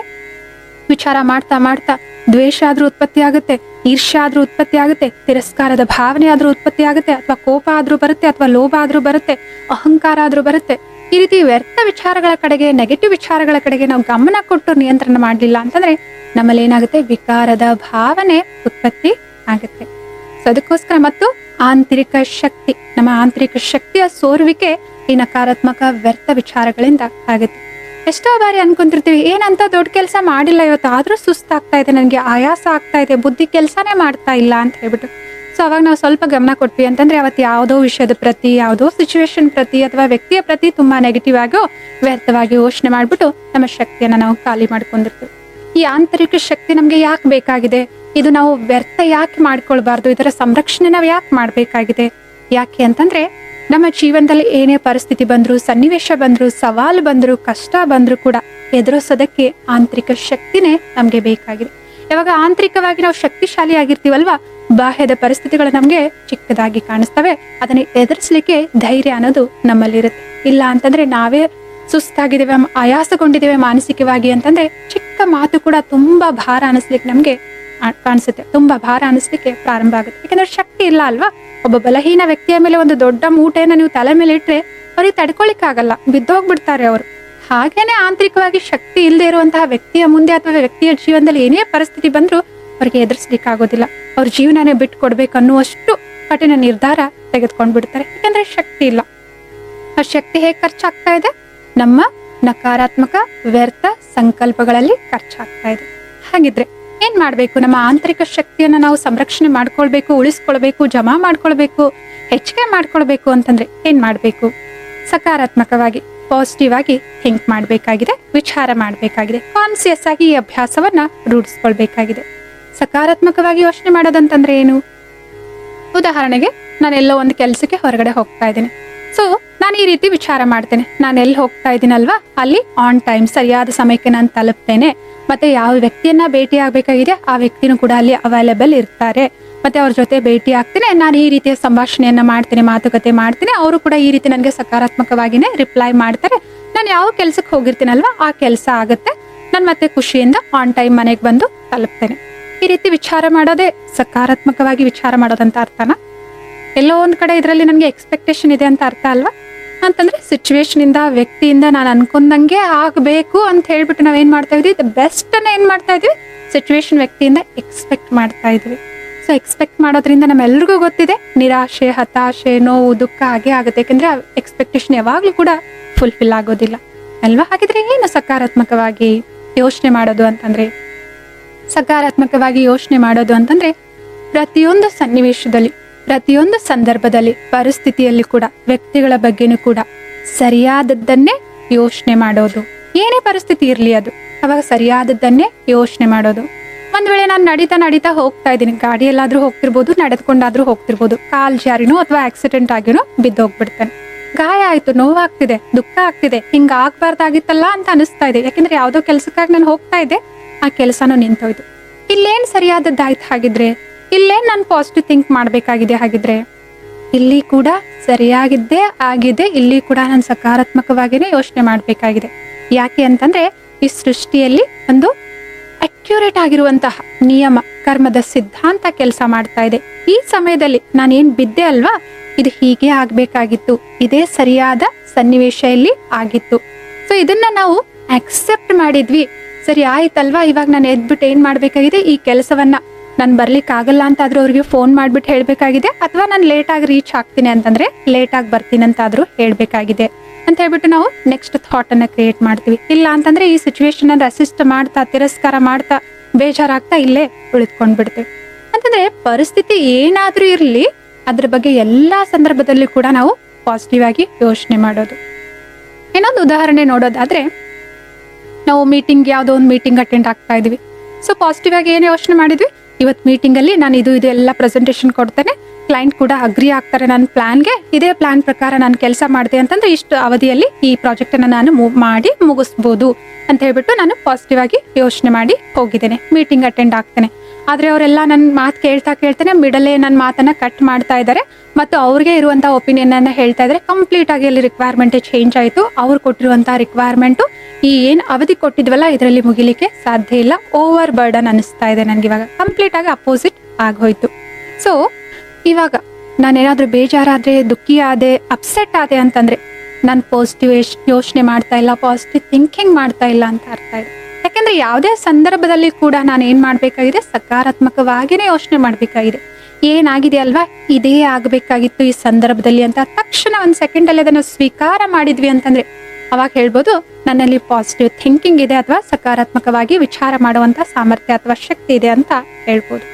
A: ವಿಚಾರ ಮಾಡ್ತಾ ಮಾಡ್ತಾ ದ್ವೇಷ ಆದ್ರೂ ಉತ್ಪತ್ತಿ ಆಗುತ್ತೆ, ಈರ್ಷ್ಯ ಆದ್ರೂ ಉತ್ಪತ್ತಿ ಆಗುತ್ತೆ, ತಿರಸ್ಕಾರದ ಭಾವನೆ ಆದ್ರೂ ಉತ್ಪತ್ತಿ ಆಗುತ್ತೆ, ಅಥವಾ ಕೋಪ ಆದ್ರೂ ಬರುತ್ತೆ, ಅಥವಾ ಲೋಭ ಆದ್ರೂ ಬರುತ್ತೆ, ಅಹಂಕಾರ ಆದ್ರೂ ಬರುತ್ತೆ. ಈ ರೀತಿ ವ್ಯರ್ಥ ವಿಚಾರಗಳ ಕಡೆಗೆ, ನೆಗೆಟಿವ್ ವಿಚಾರಗಳ ಕಡೆಗೆ ನಾವು ಗಮನ ಕೊಟ್ಟು ನಿಯಂತ್ರಣ ಮಾಡಲಿಲ್ಲ ಅಂತಂದ್ರೆ ನಮ್ಮಲ್ಲಿ ಏನಾಗುತ್ತೆ, ವಿಕಾರದ ಭಾವನೆ ಉತ್ಪತ್ತಿ ಆಗುತ್ತೆ. ಸೊ ಅದಕ್ಕೋಸ್ಕರ ಮತ್ತು ಆಂತರಿಕ ಶಕ್ತಿ, ನಮ್ಮ ಆಂತರಿಕ ಶಕ್ತಿಯ ಸೋರುವಿಕೆ ಈ ನಕಾರಾತ್ಮಕ ವ್ಯರ್ಥ ವಿಚಾರಗಳಿಂದ ಆಗುತ್ತೆ. ಎಷ್ಟೋ ಬಾರಿ ಅನ್ಕೊಂತಿರ್ತೀವಿ, ಏನಂತ ದೊಡ್ಡ ಕೆಲಸ ಮಾಡಿಲ್ಲ ಇವತ್ತು, ಆದ್ರೂ ಸುಸ್ತಾಗ್ತಾ ಇದೆ, ನನಗೆ ಆಯಾಸ ಆಗ್ತಾ ಇದೆ, ಬುದ್ಧಿ ಕೆಲಸನೇ ಮಾಡ್ತಾ ಇಲ್ಲ ಅಂತ ಹೇಳ್ಬಿಟ್ಟು. ಸೊ ಅವಾಗ ನಾವು ಸ್ವಲ್ಪ ಗಮನ ಕೊಟ್ವಿ ಅಂತಂದ್ರೆ ಅವತ್ತು ಯಾವುದೋ ವಿಷಯದ ಪ್ರತಿ, ಯಾವುದೋ ಸಿಚುವೇಶನ್ ಪ್ರತಿ ಅಥವಾ ವ್ಯಕ್ತಿಯ ಪ್ರತಿ ತುಂಬಾ ನೆಗೆಟಿವ್ ಆಗೋ ವ್ಯರ್ಥವಾಗಿ ಯೋಚನೆ ಮಾಡ್ಬಿಟ್ಟು ನಮ್ಮ ಶಕ್ತಿಯನ್ನ ನಾವು ಖಾಲಿ ಮಾಡ್ಕೊಂಡಿರ್ತೀವಿ. ಈ ಆಂತರಿಕ ಶಕ್ತಿ ನಮ್ಗೆ ಯಾಕೆ ಬೇಕಾಗಿದೆ? ಇದು ನಾವು ವ್ಯರ್ಥ ಯಾಕೆ ಮಾಡ್ಕೊಳ್ಬಾರ್ದು? ಇದರ ಸಂರಕ್ಷಣೆ ನಾವು ಯಾಕೆ ಮಾಡ್ಬೇಕಾಗಿದೆ? ಯಾಕೆ ಅಂತಂದ್ರೆ ನಮ್ಮ ಜೀವನದಲ್ಲಿ ಏನೇ ಪರಿಸ್ಥಿತಿ ಬಂದ್ರು, ಸನ್ನಿವೇಶ ಬಂದ್ರು, ಸವಾಲು ಬಂದ್ರು, ಕಷ್ಟ ಬಂದ್ರು ಕೂಡ ಎದುರಿಸೋದಕ್ಕೆ ಆಂತರಿಕ ಶಕ್ತಿನೇ ನಮ್ಗೆ ಬೇಕಾಗಿದೆ. ಯಾವಾಗ ಆಂತರಿಕವಾಗಿ ನಾವು ಶಕ್ತಿಶಾಲಿ ಆಗಿರ್ತೀವಲ್ವಾ, ಬಾಹ್ಯದ ಪರಿಸ್ಥಿತಿಗಳು ನಮ್ಗೆ ಚಿಕ್ಕದಾಗಿ ಕಾಣಿಸ್ತವೆ. ಅದನ್ನ ಎದುರಿಸ್ಲಿಕ್ಕೆ ಧೈರ್ಯ ಅನ್ನೋದು ನಮ್ಮಲ್ಲಿರುತ್ತೆ. ಇಲ್ಲ ಅಂತಂದ್ರೆ ನಾವೇ ಸುಸ್ತಾಗಿದ್ದೇವೆ, ಆಯಾಸಗೊಂಡಿದ್ದೇವೆ ಮಾನಸಿಕವಾಗಿ ಅಂತಂದ್ರೆ ಚಿಕ್ಕ ಮಾತು ಕೂಡ ತುಂಬಾ ಭಾರ ಅನಿಸ್ಲಿಕ್ಕೆ ನಮ್ಗೆ ಕಾಣಿಸುತ್ತೆ, ತುಂಬಾ ಭಾರ ಅನಿಸ್ಲಿಕ್ಕೆ ಪ್ರಾರಂಭ ಆಗುತ್ತೆ. ಯಾಕಂದ್ರೆ ಶಕ್ತಿ ಇಲ್ಲ ಅಲ್ವಾ. ಒಬ್ಬ ಬಲಹೀನ ವ್ಯಕ್ತಿಯ ಮೇಲೆ ಒಂದು ದೊಡ್ಡ ಮೂಟೆಯನ್ನ ನೀವು ತಲೆ ಮೇಲೆ ಇಟ್ರೆ ಅವ್ರಿಗೆ ತಡ್ಕೊಳಿಕ್ ಆಗಲ್ಲ, ಬಿದ್ದೋಗ್ಬಿಡ್ತಾರೆ ಅವರು. ಹಾಗೇನೆ ಆಂತರಿಕವಾಗಿ ಶಕ್ತಿ ಇಲ್ಲದೆ ಇರುವಂತಹ ವ್ಯಕ್ತಿಯ ಮುಂದೆ ಅಥವಾ ವ್ಯಕ್ತಿಯ ಜೀವನದಲ್ಲಿ ಏನೇ ಪರಿಸ್ಥಿತಿ ಬಂದ್ರು ಅವ್ರಿಗೆ ಎದುರಿಸ್ಲಿಕ್ಕೆ ಆಗೋದಿಲ್ಲ. ಅವ್ರ ಜೀವನನೇ ಬಿಟ್ಟು ಕೊಡ್ಬೇಕು ಅನ್ನುವಷ್ಟು ಕಠಿಣ ನಿರ್ಧಾರ ತೆಗೆದುಕೊಂಡ್ ಬಿಡ್ತಾರೆ. ಯಾಕಂದ್ರೆ ಶಕ್ತಿ ಇಲ್ಲ. ಆ ಶಕ್ತಿ ಹೇಗೆ ಖರ್ಚಾಗ್ತಾ ಇದೆ? ನಮ್ಮ ನಕಾರಾತ್ಮಕ ವ್ಯರ್ಥ ಸಂಕಲ್ಪಗಳಲ್ಲಿ ಖರ್ಚಾಗ್ತಾ ಇದೆ. ಹಾಗಿದ್ರೆ ಏನ್ ಮಾಡ್ಬೇಕು? ನಮ್ಮ ಆಂತರಿಕ ಶಕ್ತಿಯನ್ನ ನಾವು ಸಂರಕ್ಷಣೆ ಮಾಡ್ಕೊಳ್ಬೇಕು, ಉಳಿಸ್ಕೊಳ್ಬೇಕು, ಜಮಾ ಮಾಡ್ಕೊಳ್ಬೇಕು, ಹೆಚ್ಚಿಗೆ ಮಾಡ್ಕೊಳ್ಬೇಕು ಅಂತಂದ್ರೆ ಏನ್ ಮಾಡ್ಬೇಕು? ಸಕಾರಾತ್ಮಕವಾಗಿ, ಪಾಸಿಟಿವ್ ಆಗಿ ಥಿಂಕ್ ಮಾಡ್ಬೇಕಾಗಿದೆ, ವಿಚಾರ ಮಾಡ್ಬೇಕಾಗಿದೆ, ಕಾನ್ಸಿಯಸ್ ಆಗಿ ಈ ಅಭ್ಯಾಸವನ್ನ ರೂಢಿಸ್ಕೊಳ್ಬೇಕಾಗಿದೆ. ಸಕಾರಾತ್ಮಕವಾಗಿ ಯೋಚನೆ ಮಾಡೋದಂತಂದ್ರೆ ಏನು? ಉದಾಹರಣೆಗೆ ನಾನೆಲ್ಲೋ ಒಂದು ಕೆಲ್ಸಕ್ಕೆ ಹೊರಗಡೆ ಹೋಗ್ತಾ ಇದ್ದೀನಿ. ಸೊ ನಾನು ಈ ರೀತಿ ವಿಚಾರ ಮಾಡ್ತೇನೆ, ನಾನು ಎಲ್ಲಿ ಹೋಗ್ತಾ ಇದ್ದೀನಲ್ವಾ ಅಲ್ಲಿ ಆನ್ ಟೈಮ್ ಸರಿಯಾದ ಸಮಯಕ್ಕೆ ನಾನು ತಲುಪ್ತೇನೆ. ಮತ್ತೆ ಯಾವ ವ್ಯಕ್ತಿಯನ್ನ ಭೇಟಿ ಆಗ್ಬೇಕಾಗಿದೆ ಆ ವ್ಯಕ್ತಿನೂ ಕೂಡ ಅಲ್ಲಿ ಅವೈಲೇಬಲ್ ಇರ್ತಾರೆ. ಮತ್ತೆ ಅವ್ರ ಜೊತೆ ಭೇಟಿ ಆಗ್ತೇನೆ, ನಾನು ಈ ರೀತಿಯ ಸಂಭಾಷಣೆಯನ್ನ ಮಾಡ್ತೇನೆ, ಮಾತುಕತೆ ಮಾಡ್ತೇನೆ, ಅವರು ಕೂಡ ಈ ರೀತಿ ನನಗೆ ಸಕಾರಾತ್ಮಕವಾಗಿನೇ ರಿಪ್ಲೈ ಮಾಡ್ತಾರೆ. ನಾನು ಯಾವ ಕೆಲ್ಸಕ್ಕೆ ಹೋಗಿರ್ತೀನಲ್ವಾ ಆ ಕೆಲಸ ಆಗುತ್ತೆ, ನಾನು ಮತ್ತೆ ಖುಷಿಯಿಂದ ಆನ್ ಟೈಮ್ ಮನೆಗೆ ಬಂದು ತಲುಪ್ತೇನೆ. ಈ ರೀತಿ ವಿಚಾರ ಮಾಡೋದೇ ಸಕಾರಾತ್ಮಕವಾಗಿ ವಿಚಾರ ಮಾಡೋದಂತ ಅರ್ಥನ? ಎಲ್ಲೋ ಒಂದ್ ಕಡೆ ಇದರಲ್ಲಿ ನನಗೆ ಎಕ್ಸ್ಪೆಕ್ಟೇಷನ್ ಇದೆ ಅಂತ ಅರ್ಥ ಅಲ್ವಾ? ಅಂತಂದ್ರೆ ಸಿಚುವೇಶನ್ ಇಂದ, ವ್ಯಕ್ತಿಯಿಂದ ನಾನು ಅನ್ಕೊಂಡಂಗೆ ಆಗ್ಬೇಕು ಅಂತ ಹೇಳ್ಬಿಟ್ಟು ನಾವ್ ಏನ್ ಮಾಡ್ತಾ ಇದ್ವಿ, ಬೆಸ್ಟ್ ಅನ್ನ ಏನ್ ಮಾಡ್ತಾ ಇದ್ವಿ, ಸಿಚುವೇಶನ್ ವ್ಯಕ್ತಿಯಿಂದ ಎಕ್ಸ್ಪೆಕ್ಟ್ ಮಾಡ್ತಾ ಇದ್ವಿ. ಸೊ ಎಕ್ಸ್ಪೆಕ್ಟ್ ಮಾಡೋದ್ರಿಂದ ನಮ್ಮೆಲ್ರಿಗೂ ಗೊತ್ತಿದೆ ನಿರಾಶೆ, ಹತಾಶೆ, ನೋವು, ದುಃಖ ಹಾಗೆ ಆಗುತ್ತೆ. ಯಾಕಂದ್ರೆ ಎಕ್ಸ್ಪೆಕ್ಟೇಷನ್ ಯಾವಾಗ್ಲೂ ಕೂಡ ಫುಲ್ಫಿಲ್ ಆಗೋದಿಲ್ಲ ಅಲ್ವಾ? ಹಾಗಿದ್ರೆ ಏನು ಸಕಾರಾತ್ಮಕವಾಗಿ ಯೋಚನೆ ಮಾಡೋದು ಅಂತಂದ್ರೆ? ಸಕಾರಾತ್ಮಕವಾಗಿ ಯೋಚನೆ ಮಾಡೋದು ಅಂತಂದ್ರೆ ಪ್ರತಿಯೊಂದು ಸನ್ನಿವೇಶದಲ್ಲಿ, ಪ್ರತಿಯೊಂದು ಸಂದರ್ಭದಲ್ಲಿ, ಪರಿಸ್ಥಿತಿಯಲ್ಲಿ ಕೂಡ, ವ್ಯಕ್ತಿಗಳ ಬಗ್ಗೆನೂ ಕೂಡ ಸರಿಯಾದದ್ದನ್ನೇ ಯೋಚನೆ ಮಾಡೋದು. ಏನೇ ಪರಿಸ್ಥಿತಿ ಇರ್ಲಿ ಅದು, ಅವಾಗ ಸರಿಯಾದದ್ದನ್ನೇ ಯೋಚನೆ ಮಾಡೋದು. ಒಂದ್ ವೇಳೆ ನಾನು ನಡೀತಾ ಹೋಗ್ತಾ ಇದ್ದೀನಿ, ಗಾಡಿ ಎಲ್ಲಾದ್ರೂ ಹೋಗ್ತಿರ್ಬೋದು, ನಡೆದ್ಕೊಂಡಾದ್ರೂ ಹೋಗ್ತಿರ್ಬೋದು, ಕಾಲ್ ಜಾರಿನೋ ಅಥವಾ ಆಕ್ಸಿಡೆಂಟ್ ಆಗಿನೋ ಬಿದ್ದೋಗ್ಬಿಡ್ತಾನೆ. ಗಾಯ ಆಯ್ತು, ನೋವಾಗ್ತಿದೆ, ದುಃಖ ಆಗ್ತಿದೆ, ಹಿಂಗ ಆಗ್ಬಾರ್ದಾಗಿತ್ತಲ್ಲ ಅಂತ ಅನಿಸ್ತಾ ಇದೆ. ಯಾಕಂದ್ರೆ ಯಾವ್ದೋ ಕೆಲ್ಸಕ್ಕಾಗಿ ನಾನು ಹೋಗ್ತಾ ಇದ್ದೆ, ಆ ಕೆಲಸನೂ ನಿಂತೋಯ್ತು. ಇಲ್ಲೇನ್ ಸರಿಯಾದದ್ದಾಯ್ತು? ಹಾಗಿದ್ರೆ ಇಲ್ಲೇನ್ ನಾನು ಪಾಸಿಟಿವ್ ಥಿಂಕ್ ಮಾಡ್ಬೇಕಾಗಿದೆ? ಹಾಗಿದ್ರೆ ಇಲ್ಲಿ ಕೂಡ ಸರಿಯಾಗಿದ್ದೇ ಆಗಿದೆ, ಇಲ್ಲಿ ಕೂಡ ನಾನು ಸಕಾರಾತ್ಮಕವಾಗಿನೇ ಯೋಚನೆ ಮಾಡ್ಬೇಕಾಗಿದೆ. ಯಾಕೆ ಅಂತಂದ್ರೆ ಈ ಸೃಷ್ಟಿಯಲ್ಲಿ ಒಂದು ಅಕ್ಯುರೇಟ್ ಆಗಿರುವಂತಹ ನಿಯಮ, ಕರ್ಮದ ಸಿದ್ಧಾಂತ ಕೆಲಸ ಮಾಡ್ತಾ ಇದೆ. ಈ ಸಮಯದಲ್ಲಿ ನಾನೇನ್ ಬಿದ್ದೆ ಅಲ್ವಾ, ಇದು ಹೀಗೆ ಆಗ್ಬೇಕಾಗಿತ್ತು, ಇದೇ ಸರಿಯಾದ ಸನ್ನಿವೇಶ ಇಲ್ಲಿ ಆಗಿತ್ತು. ಸೊ ಇದನ್ನ ನಾವು ಅಕ್ಸೆಪ್ಟ್ ಮಾಡಿದ್ವಿ, ಸರಿ ಆಯ್ತಲ್ವಾ, ಇವಾಗ ನಾನು ಎದ್ಬಿಟ್ಟು ಏನ್ ಮಾಡ್ಬೇಕಾಗಿದೆ, ಈ ಕೆಲಸವನ್ನ ನಾನು ಬರ್ಲಿಕ್ಕೆ ಆಗಲ್ಲ ಅಂತ ಆದ್ರೂ ಅವ್ರಿಗೆ ಫೋನ್ ಮಾಡ್ಬಿಟ್ಟು ಹೇಳ್ಬೇಕಾಗಿದೆ, ಅಥವಾ ನಾನು ಲೇಟ್ ಆಗಿ ರೀಚ್ ಆಗ್ತೀನಿ ಅಂತಂದ್ರೆ ಲೇಟ್ ಆಗಿ ಬರ್ತೀನಿ ಅಂತ ಆದ್ರೂ ಹೇಳ್ಬೇಕಾಗಿದೆ ಅಂತ ಹೇಳ್ಬಿಟ್ಟು ನಾವು ನೆಕ್ಸ್ಟ್ ಥಾಟ್ ಅನ್ನ ಕ್ರಿಯೇಟ್ ಮಾಡ್ತೀವಿ. ಇಲ್ಲ ಅಂತಂದ್ರೆ ಈ ಸಿಚುವೇಶನ್ ಅನ್ನ ಅಸಿಸ್ಟ್ ಮಾಡ್ತಾ, ತಿರಸ್ಕಾರ ಮಾಡ್ತಾ, ಬೇಜಾರಾಗ್ತಾ ಇಲ್ಲೇ ಉಳಿದ್ಕೊಂಡ್ ಬಿಡ್ತೇವೆ. ಅಂತಂದ್ರೆ ಪರಿಸ್ಥಿತಿ ಏನಾದ್ರೂ ಇರ್ಲಿ, ಅದ್ರ ಬಗ್ಗೆ ಎಲ್ಲಾ ಸಂದರ್ಭದಲ್ಲಿ ಕೂಡ ನಾವು ಪಾಸಿಟಿವ್ ಆಗಿ ಯೋಚನೆ ಮಾಡೋದು. ಇನ್ನೊಂದು ಉದಾಹರಣೆ ನೋಡೋದಾದ್ರೆ, ನಾವು ಯಾವುದೋ ಒಂದು ಮೀಟಿಂಗ್ ಅಟೆಂಡ್ ಆಗ್ತಾ ಇದೀವಿ. ಸೊ ಪಾಸಿಟಿವ್ ಆಗಿ ಏನು ಯೋಚನೆ ಮಾಡಿದ್ವಿ, ಇವತ್ತು ಮೀಟಿಂಗ್ ಅಲ್ಲಿ ನಾನು ಇದು ಎಲ್ಲ ಪ್ರೆಸೆಂಟೇಷನ್ ಕೊಡ್ತೇನೆ, ಕ್ಲೈಂಟ್ ಕೂಡ ಅಗ್ರಿ ಆಗ್ತಾರೆ ನನ್ನ ಪ್ಲಾನ್ಗೆ, ಇದೇ ಪ್ಲಾನ್ ಪ್ರಕಾರ ನಾನು ಕೆಲಸ ಮಾಡಿದೆ ಅಂತಂದ್ರೆ ಇಷ್ಟು ಅವಧಿಯಲ್ಲಿ ಈ ಪ್ರಾಜೆಕ್ಟ್ ಅನ್ನ ನಾನು ಮಾಡಿ ಮುಗಿಸ್ಬೋದು ಅಂತ ಹೇಳ್ಬಿಟ್ಟು ನಾನು ಪಾಸಿಟಿವ್ ಆಗಿ ಯೋಚನೆ ಮಾಡಿ ಹೋಗಿದ್ದೇನೆ, ಮೀಟಿಂಗ್ ಅಟೆಂಡ್ ಆಗ್ತೇನೆ. ಆದ್ರೆ ಅವರೆಲ್ಲ ನನ್ನ ಮಾತು ಕೇಳ್ತಾನೆ ಮಿಡಲೇ ನನ್ನ ಮಾತನ್ನ ಕಟ್ ಮಾಡ್ತಾ ಇದ್ದಾರೆ ಮತ್ತು ಅವ್ರಿಗೆ ಇರುವಂತಹ ಒಪಿನಿಯನ್ ಅನ್ನ ಹೇಳ್ತಾ ಇದ್ದಾರೆ. ಕಂಪ್ಲೀಟ್ ಆಗಿ ಅಲ್ಲಿ ರಿಕ್ವೈರ್ಮೆಂಟ್ ಚೇಂಜ್ ಆಯ್ತು. ಅವ್ರು ಕೊಟ್ಟಿರುವಂತಹ ರಿಕ್ವೈರ್ಮೆಂಟ್ ಈ ಏನ್ ಅವಧಿ ಕೊಟ್ಟಿದ್ವಲ್ಲ ಇದರಲ್ಲಿ ಮುಗಿಲಿಕ್ಕೆ ಸಾಧ್ಯ ಇಲ್ಲ, ಓವರ್ ಬರ್ಡನ್ ಅನಿಸ್ತಾ ಇದೆ ನನ್ಗೆ, ಇವಾಗ ಕಂಪ್ಲೀಟ್ ಆಗಿ ಅಪೋಸಿಟ್ ಆಗೋಯ್ತು. ಸೊ ಇವಾಗ ನಾನೇನಾದ್ರೂ ಬೇಜಾರಾದ್ರೆ, ದುಃಖಿ ಆದೆ, ಅಪ್ಸೆಟ್ ಆದೆ ಅಂತಂದ್ರೆ ನಾನು ಪಾಸಿಟಿವ್ ಯೋಚನೆ ಮಾಡ್ತಾ ಇಲ್ಲ, ಪಾಸಿಟಿವ್ ಥಿಂಕಿಂಗ್ ಮಾಡ್ತಾ ಇಲ್ಲ ಅಂತ ಅರ್ಥ ಇದೆ. ಯಾಕೆಂದ್ರೆ ಯಾವುದೇ ಸಂದರ್ಭದಲ್ಲಿ ಕೂಡ ನಾನು ಏನ್ ಮಾಡ್ಬೇಕಾಗಿದೆ, ಸಕಾರಾತ್ಮಕವಾಗಿನೇ ಯೋಚನೆ ಮಾಡ್ಬೇಕಾಗಿದೆ. ಏನಾಗಿದೆ ಅಲ್ವಾ, ಇದೇ ಆಗ್ಬೇಕಾಗಿತ್ತು ಈ ಸಂದರ್ಭದಲ್ಲಿ ಅಂತ ತಕ್ಷಣ 1 ಸೆಕೆಂಡಲ್ಲಿ ಅದನ್ನು ಸ್ವೀಕಾರ ಮಾಡಿದ್ವಿ ಅಂತಂದ್ರೆ ಅವಾಗ ಹೇಳ್ಬೋದು ನನ್ನಲ್ಲಿ ಪಾಸಿಟಿವ್ ಥಿಂಕಿಂಗ್ ಇದೆ ಅಥವಾ ಸಕಾರಾತ್ಮಕವಾಗಿ ವಿಚಾರ ಮಾಡುವಂತ ಸಾಮರ್ಥ್ಯ ಅಥವಾ ಶಕ್ತಿ ಇದೆ ಅಂತ ಹೇಳ್ಬೋದು.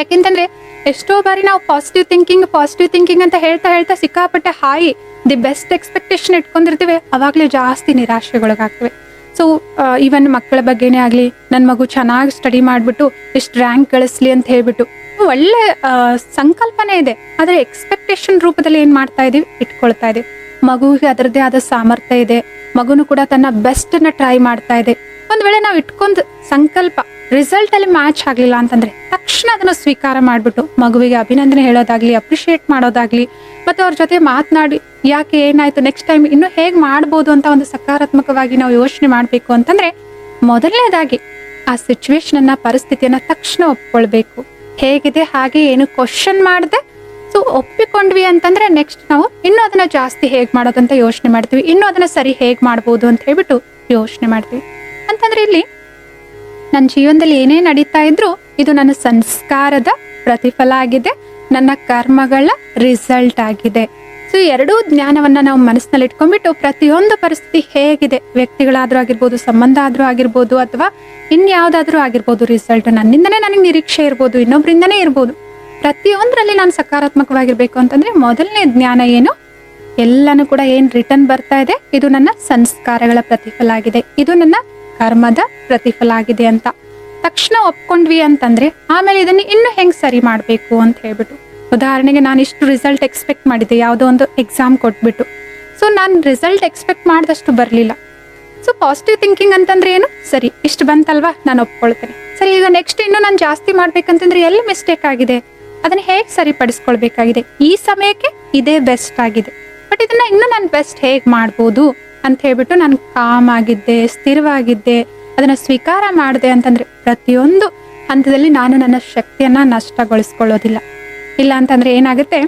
A: ಯಾಕೆಂತಂದ್ರೆ ಎಷ್ಟೋ ಬಾರಿ ನಾವು ಪಾಸಿಟಿವ್ ಥಿಂಕಿಂಗ್ ಅಂತ ಹೇಳ್ತಾ ಹೇಳ್ತಾ ಸಿಕ್ಕಾಪಟ್ಟೆ ಹಾಯಿ ದಿ ಬೆಸ್ಟ್ ಎಕ್ಸ್ಪೆಕ್ಟೇಷನ್ ಇಟ್ಕೊಂಡಿರ್ತೀವಿ, ಅವಾಗ್ಲೇ ಜಾಸ್ತಿ ನಿರಾಶೆಗೊಳಗಾಗ್ತವೆ. ಸೊ ಈವನ್ ಮಕ್ಕಳ ಬಗ್ಗೆನೇ ಆಗ್ಲಿ, ನನ್ನ ಮಗು ಚೆನ್ನಾಗಿ ಸ್ಟಡಿ ಮಾಡ್ಬಿಟ್ಟು ಇಷ್ಟು ರ್ಯಾಂಕ್ ಗಳಿಸ್ಲಿ ಅಂತ ಹೇಳ್ಬಿಟ್ಟು ಒಳ್ಳೆ ಸಂಕಲ್ಪನೆ ಇದೆ, ಆದ್ರೆ ಎಕ್ಸ್ಪೆಕ್ಟೇಷನ್ ರೂಪದಲ್ಲಿ ಏನ್ ಮಾಡ್ತಾ ಇದೀವಿ, ಇಟ್ಕೊಳ್ತಾ ಇದೀವಿ. ಮಗುವಿಗೆ ಅದರದೇ ಆದ ಸಾಮರ್ಥ್ಯ ಇದೆ, ಮಗುನು ಕೂಡ ತನ್ನ ಬೆಸ್ಟ್ ನ ಟ್ರೈ ಮಾಡ್ತಾ ಇದೆ. ಒಂದ್ ವೇಳೆ ನಾವು ಇಟ್ಕೊಂಡ್ ಸಂಕಲ್ಪ ರಿಸಲ್ಟ್ ಅಲ್ಲಿ ಮ್ಯಾಚ್ ಆಗ್ಲಿಲ್ಲ ಅಂತಂದ್ರೆ ತಕ್ಷಣ ಅದನ್ನ ಸ್ವೀಕಾರ ಮಾಡ್ಬಿಟ್ಟು ಮಗುವಿಗೆ ಅಭಿನಂದನೆ ಹೇಳೋದಾಗ್ಲಿ, ಅಪ್ರಿಶಿಯೇಟ್ ಮಾಡೋದಾಗ್ಲಿ, ಮತ್ತೆ ಅವ್ರ ಜೊತೆ ಮಾತನಾಡಿ ಯಾಕೆ ಏನಾಯ್ತು, ನೆಕ್ಸ್ಟ್ ಟೈಮ್ ಇನ್ನು ಹೇಗ್ ಮಾಡ್ಬೋದು ಅಂತ ಒಂದು ಸಕಾರಾತ್ಮಕವಾಗಿ ನಾವು ಯೋಚನೆ ಮಾಡ್ಬೇಕು ಅಂತಂದ್ರೆ ಮೊದಲನೇದಾಗಿ ಆ ಸಿಚುವೇಶನ್ ಅನ್ನ, ಪರಿಸ್ಥಿತಿಯನ್ನ ತಕ್ಷಣ ಒಪ್ಕೊಳ್ಬೇಕು. ಹೇಗಿದೆ ಹಾಗೆ ಏನು ಕ್ವಶನ್ ಮಾಡದೆ ಸೊ ಒಪ್ಪಿಕೊಂಡ್ವಿ ಅಂತಂದ್ರೆ ನೆಕ್ಸ್ಟ್ ನಾವು ಇನ್ನು ಅದನ್ನ ಜಾಸ್ತಿ ಹೇಗ್ ಮಾಡೋದಂತ ಯೋಚನೆ ಮಾಡ್ತೀವಿ, ಇನ್ನು ಅದನ್ನ ಸರಿ ಹೇಗ್ ಮಾಡ್ಬೋದು ಅಂತ ಹೇಳ್ಬಿಟ್ಟು ಯೋಚನೆ ಮಾಡ್ತೀವಿ. ಅಂತಂದ್ರೆ ಇಲ್ಲಿ ನನ್ನ ಜೀವನದಲ್ಲಿ ಏನೇ ನಡೀತಾ ಇದ್ರು ಇದು ನನ್ನ ಸಂಸ್ಕಾರದ ಪ್ರತಿಫಲ ಆಗಿದೆ, ನನ್ನ ಕರ್ಮಗಳ ರಿಸಲ್ಟ್ ಆಗಿದೆ. ಸೊ ಎರಡೂ ಜ್ಞಾನವನ್ನ ನಾವು ಮನಸ್ಸಿನಲ್ಲಿ ಇಟ್ಕೊಂಡ್ಬಿಟ್ಟು ಪ್ರತಿಯೊಂದು ಪರಿಸ್ಥಿತಿ ಹೇಗಿದೆ, ವ್ಯಕ್ತಿಗಳಾದ್ರೂ ಆಗಿರ್ಬೋದು, ಸಂಬಂಧ ಆದ್ರೂ ಆಗಿರ್ಬೋದು, ಅಥವಾ ಇನ್ಯಾವುದಾದ್ರೂ ಆಗಿರ್ಬೋದು, ರಿಸಲ್ಟ್ ನನ್ನಿಂದನೇ ನನಗೆ ನಿರೀಕ್ಷೆ ಇರ್ಬೋದು, ಇನ್ನೊಬ್ರಿಂದನೇ ಇರ್ಬೋದು, ಪ್ರತಿಯೊಂದರಲ್ಲಿ ನಾನು ಸಕಾರಾತ್ಮಕವಾಗಿರ್ಬೇಕು ಅಂತಂದ್ರೆ ಮೊದಲನೇ ಜ್ಞಾನ ಏನು, ಎಲ್ಲಾನು ಕೂಡ ಏನ್ ರಿಟರ್ನ್ ಬರ್ತಾ ಇದೆ ಇದು ನನ್ನ ಸಂಸ್ಕಾರಗಳ ಪ್ರತಿಫಲ ಆಗಿದೆ, ಇದು ನನ್ನ ಕರ್ಮದ ಪ್ರತಿಫಲ ಆಗಿದೆ ಅಂತ ತಕ್ಷಣ ಒಪ್ಕೊಂಡ್ವಿ ಅಂತಂದ್ರೆ ಆಮೇಲೆ ಇದನ್ನ ಇನ್ನು ಹೆಂಗ್ ಸರಿ ಮಾಡ್ಬೇಕು ಅಂತ ಹೇಳ್ಬಿಟ್ಟು, ಉದಾಹರಣೆಗೆ ನಾನು ಇಷ್ಟು ರಿಸಲ್ಟ್ ಎಕ್ಸ್ಪೆಕ್ಟ್ ಮಾಡಿದ್ದೆ ಯಾವುದೋ ಒಂದು ಎಕ್ಸಾಮ್ ಕೊಟ್ಬಿಟ್ಟು, ಸೊ ನಾನು ರಿಸಲ್ಟ್ ಎಕ್ಸ್ಪೆಕ್ಟ್ ಮಾಡಿದಷ್ಟು ಬರಲಿಲ್ಲ. ಸೊ ಪಾಸಿಟಿವ್ ಥಿಂಕಿಂಗ್ ಅಂತಂದ್ರೆ ಏನು, ಸರಿ ಇಷ್ಟು ಬಂತಲ್ವಾ ನಾನು ಒಪ್ಕೊಳ್ತೇನೆ, ಸರಿ ಈಗ ನೆಕ್ಸ್ಟ್ ಇನ್ನು ನಾನು ಜಾಸ್ತಿ ಮಾಡ್ಬೇಕಂತಂದ್ರೆ ಎಲ್ಲಿ ಮಿಸ್ಟೇಕ್ ಆಗಿದೆ, ಅದನ್ನ ಹೇಗೆ ಸರಿಪಡಿಸ್ಕೊಳ್ಬೇಕಾಗಿದೆ, ಈ ಸಮಯಕ್ಕೆ ಇದೇ ಬೆಸ್ಟ್ ಆಗಿದೆ, ಬಟ್ ಇದನ್ನ ಇನ್ನು ನಾನು ಬೆಸ್ಟ್ ಹೇಗ್ ಮಾಡ್ಬೋದು ಅಂತ ಹೇಳ್ಬಿಟ್ಟು ನಾನು ಕಾಮ್ ಆಗಿದ್ದೆ, ಸ್ಥಿರವಾಗಿದ್ದೆ, ಅದನ್ನ ಸ್ವೀಕಾರ ಮಾಡಿದೆ ಅಂತಂದ್ರೆ ಪ್ರತಿಯೊಂದು ಹಂತದಲ್ಲಿ ನಾನು ನನ್ನ ಶಕ್ತಿಯನ್ನ ನಷ್ಟಗೊಳಿಸ್ಕೊಳ್ಳೋದಿಲ್ಲ. ಇಲ್ಲ ಅಂತಂದ್ರೆ ಏನಾಗುತ್ತೆ,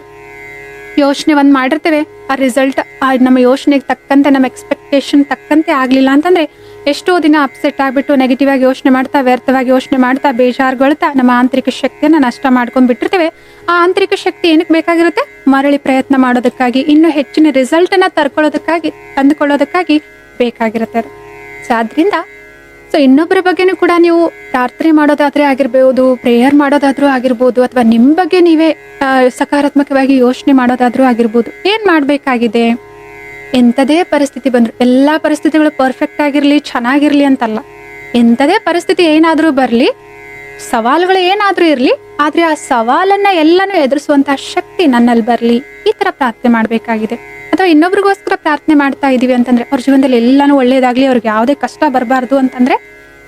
A: ಯೋಚನೆ ಒಂದ್ ಮಾಡಿರ್ತೇವೆ, ಆ ರಿಸಲ್ಟ್ ನಮ್ಮ ಯೋಚನೆಗೆ ತಕ್ಕಂತೆ, ನಮ್ಮ ಎಕ್ಸ್ಪೆಕ್ಟೇಷನ್ ತಕ್ಕಂತೆ ಆಗ್ಲಿಲ್ಲ ಅಂತಂದ್ರೆ ಎಷ್ಟೋ ದಿನ ಅಪ್ಸೆಟ್ ಆಗ್ಬಿಟ್ಟು ನೆಗೆಟಿವ್ ಆಗಿ ಯೋಚನೆ ಮಾಡ್ತಾ, ವ್ಯರ್ಥವಾಗಿ ಯೋಚನೆ ಮಾಡ್ತಾ, ಬೇಜಾರುಗೊಳ್ತಾ ನಮ್ಮ ಆಂತರಿಕ ಶಕ್ತಿಯನ್ನ ನಷ್ಟ ಮಾಡ್ಕೊಂಡ್ ಬಿಟ್ಟಿರ್ತೇವೆ. ಆ ಆಂತರಿಕ ಶಕ್ತಿ ಏನಕ್ಕೆ ಬೇಕಾಗಿರುತ್ತೆ, ಮರಳಿ ಪ್ರಯತ್ನ ಮಾಡೋದಕ್ಕಾಗಿ, ಇನ್ನು ಹೆಚ್ಚಿನ ರಿಸಲ್ಟ್ ಅನ್ನ ತಂದುಕೊಳ್ಳೋದಕ್ಕಾಗಿ ಬೇಕಾಗಿರುತ್ತೆ ಅದು. ಸೊ ಆದ್ರಿಂದ ಇನ್ನೊಬ್ಬರ ಬಗ್ಗೆನೂ ಕೂಡ ನೀವು ಪ್ರಾರ್ಥನೆ ಮಾಡೋದಾದ್ರೆ ಆಗಿರ್ಬೋದು, ಪ್ರೇಯರ್ ಮಾಡೋದಾದ್ರೂ ಆಗಿರ್ಬೋದು, ಅಥವಾ ನಿಮ್ ಬಗ್ಗೆ ನೀವೇ ಸಕಾರಾತ್ಮಕವಾಗಿ ಯೋಚನೆ ಮಾಡೋದಾದ್ರೂ ಆಗಿರ್ಬೋದು, ಏನ್ ಮಾಡ್ಬೇಕಾಗಿದೆ, ಎಂಥದೇ ಪರಿಸ್ಥಿತಿ ಬಂದ್ರು, ಎಲ್ಲಾ ಪರಿಸ್ಥಿತಿಗಳು ಪರ್ಫೆಕ್ಟ್ ಆಗಿರ್ಲಿ, ಚೆನ್ನಾಗಿರ್ಲಿ ಅಂತಲ್ಲ, ಎಂಥದೇ ಪರಿಸ್ಥಿತಿ ಏನಾದ್ರೂ ಬರ್ಲಿ, ಸವಾಲುಗಳು ಏನಾದ್ರೂ ಇರ್ಲಿ, ಆದ್ರೆ ಆ ಸವಾಲನ್ನ ಎಲ್ಲಾನು ಎದುರಿಸುವಂತಹ ಶಕ್ತಿ ನನ್ನಲ್ಲಿ ಬರ್ಲಿ, ಈ ತರ ಪ್ರಾರ್ಥನೆ ಮಾಡ್ಬೇಕಾಗಿದೆ. ಅಥವಾ ಇನ್ನೊಬ್ರಿಗೋಸ್ಕರ ಪ್ರಾರ್ಥನೆ ಮಾಡ್ತಾ ಇದೀವಿ ಅಂತಂದ್ರೆ ಅವ್ರ ಜೀವನದಲ್ಲಿ ಎಲ್ಲಾನು ಒಳ್ಳೇದಾಗ್ಲಿ, ಅವ್ರಿಗೆ ಯಾವುದೇ ಕಷ್ಟ ಬರಬಾರ್ದು ಅಂತಂದ್ರೆ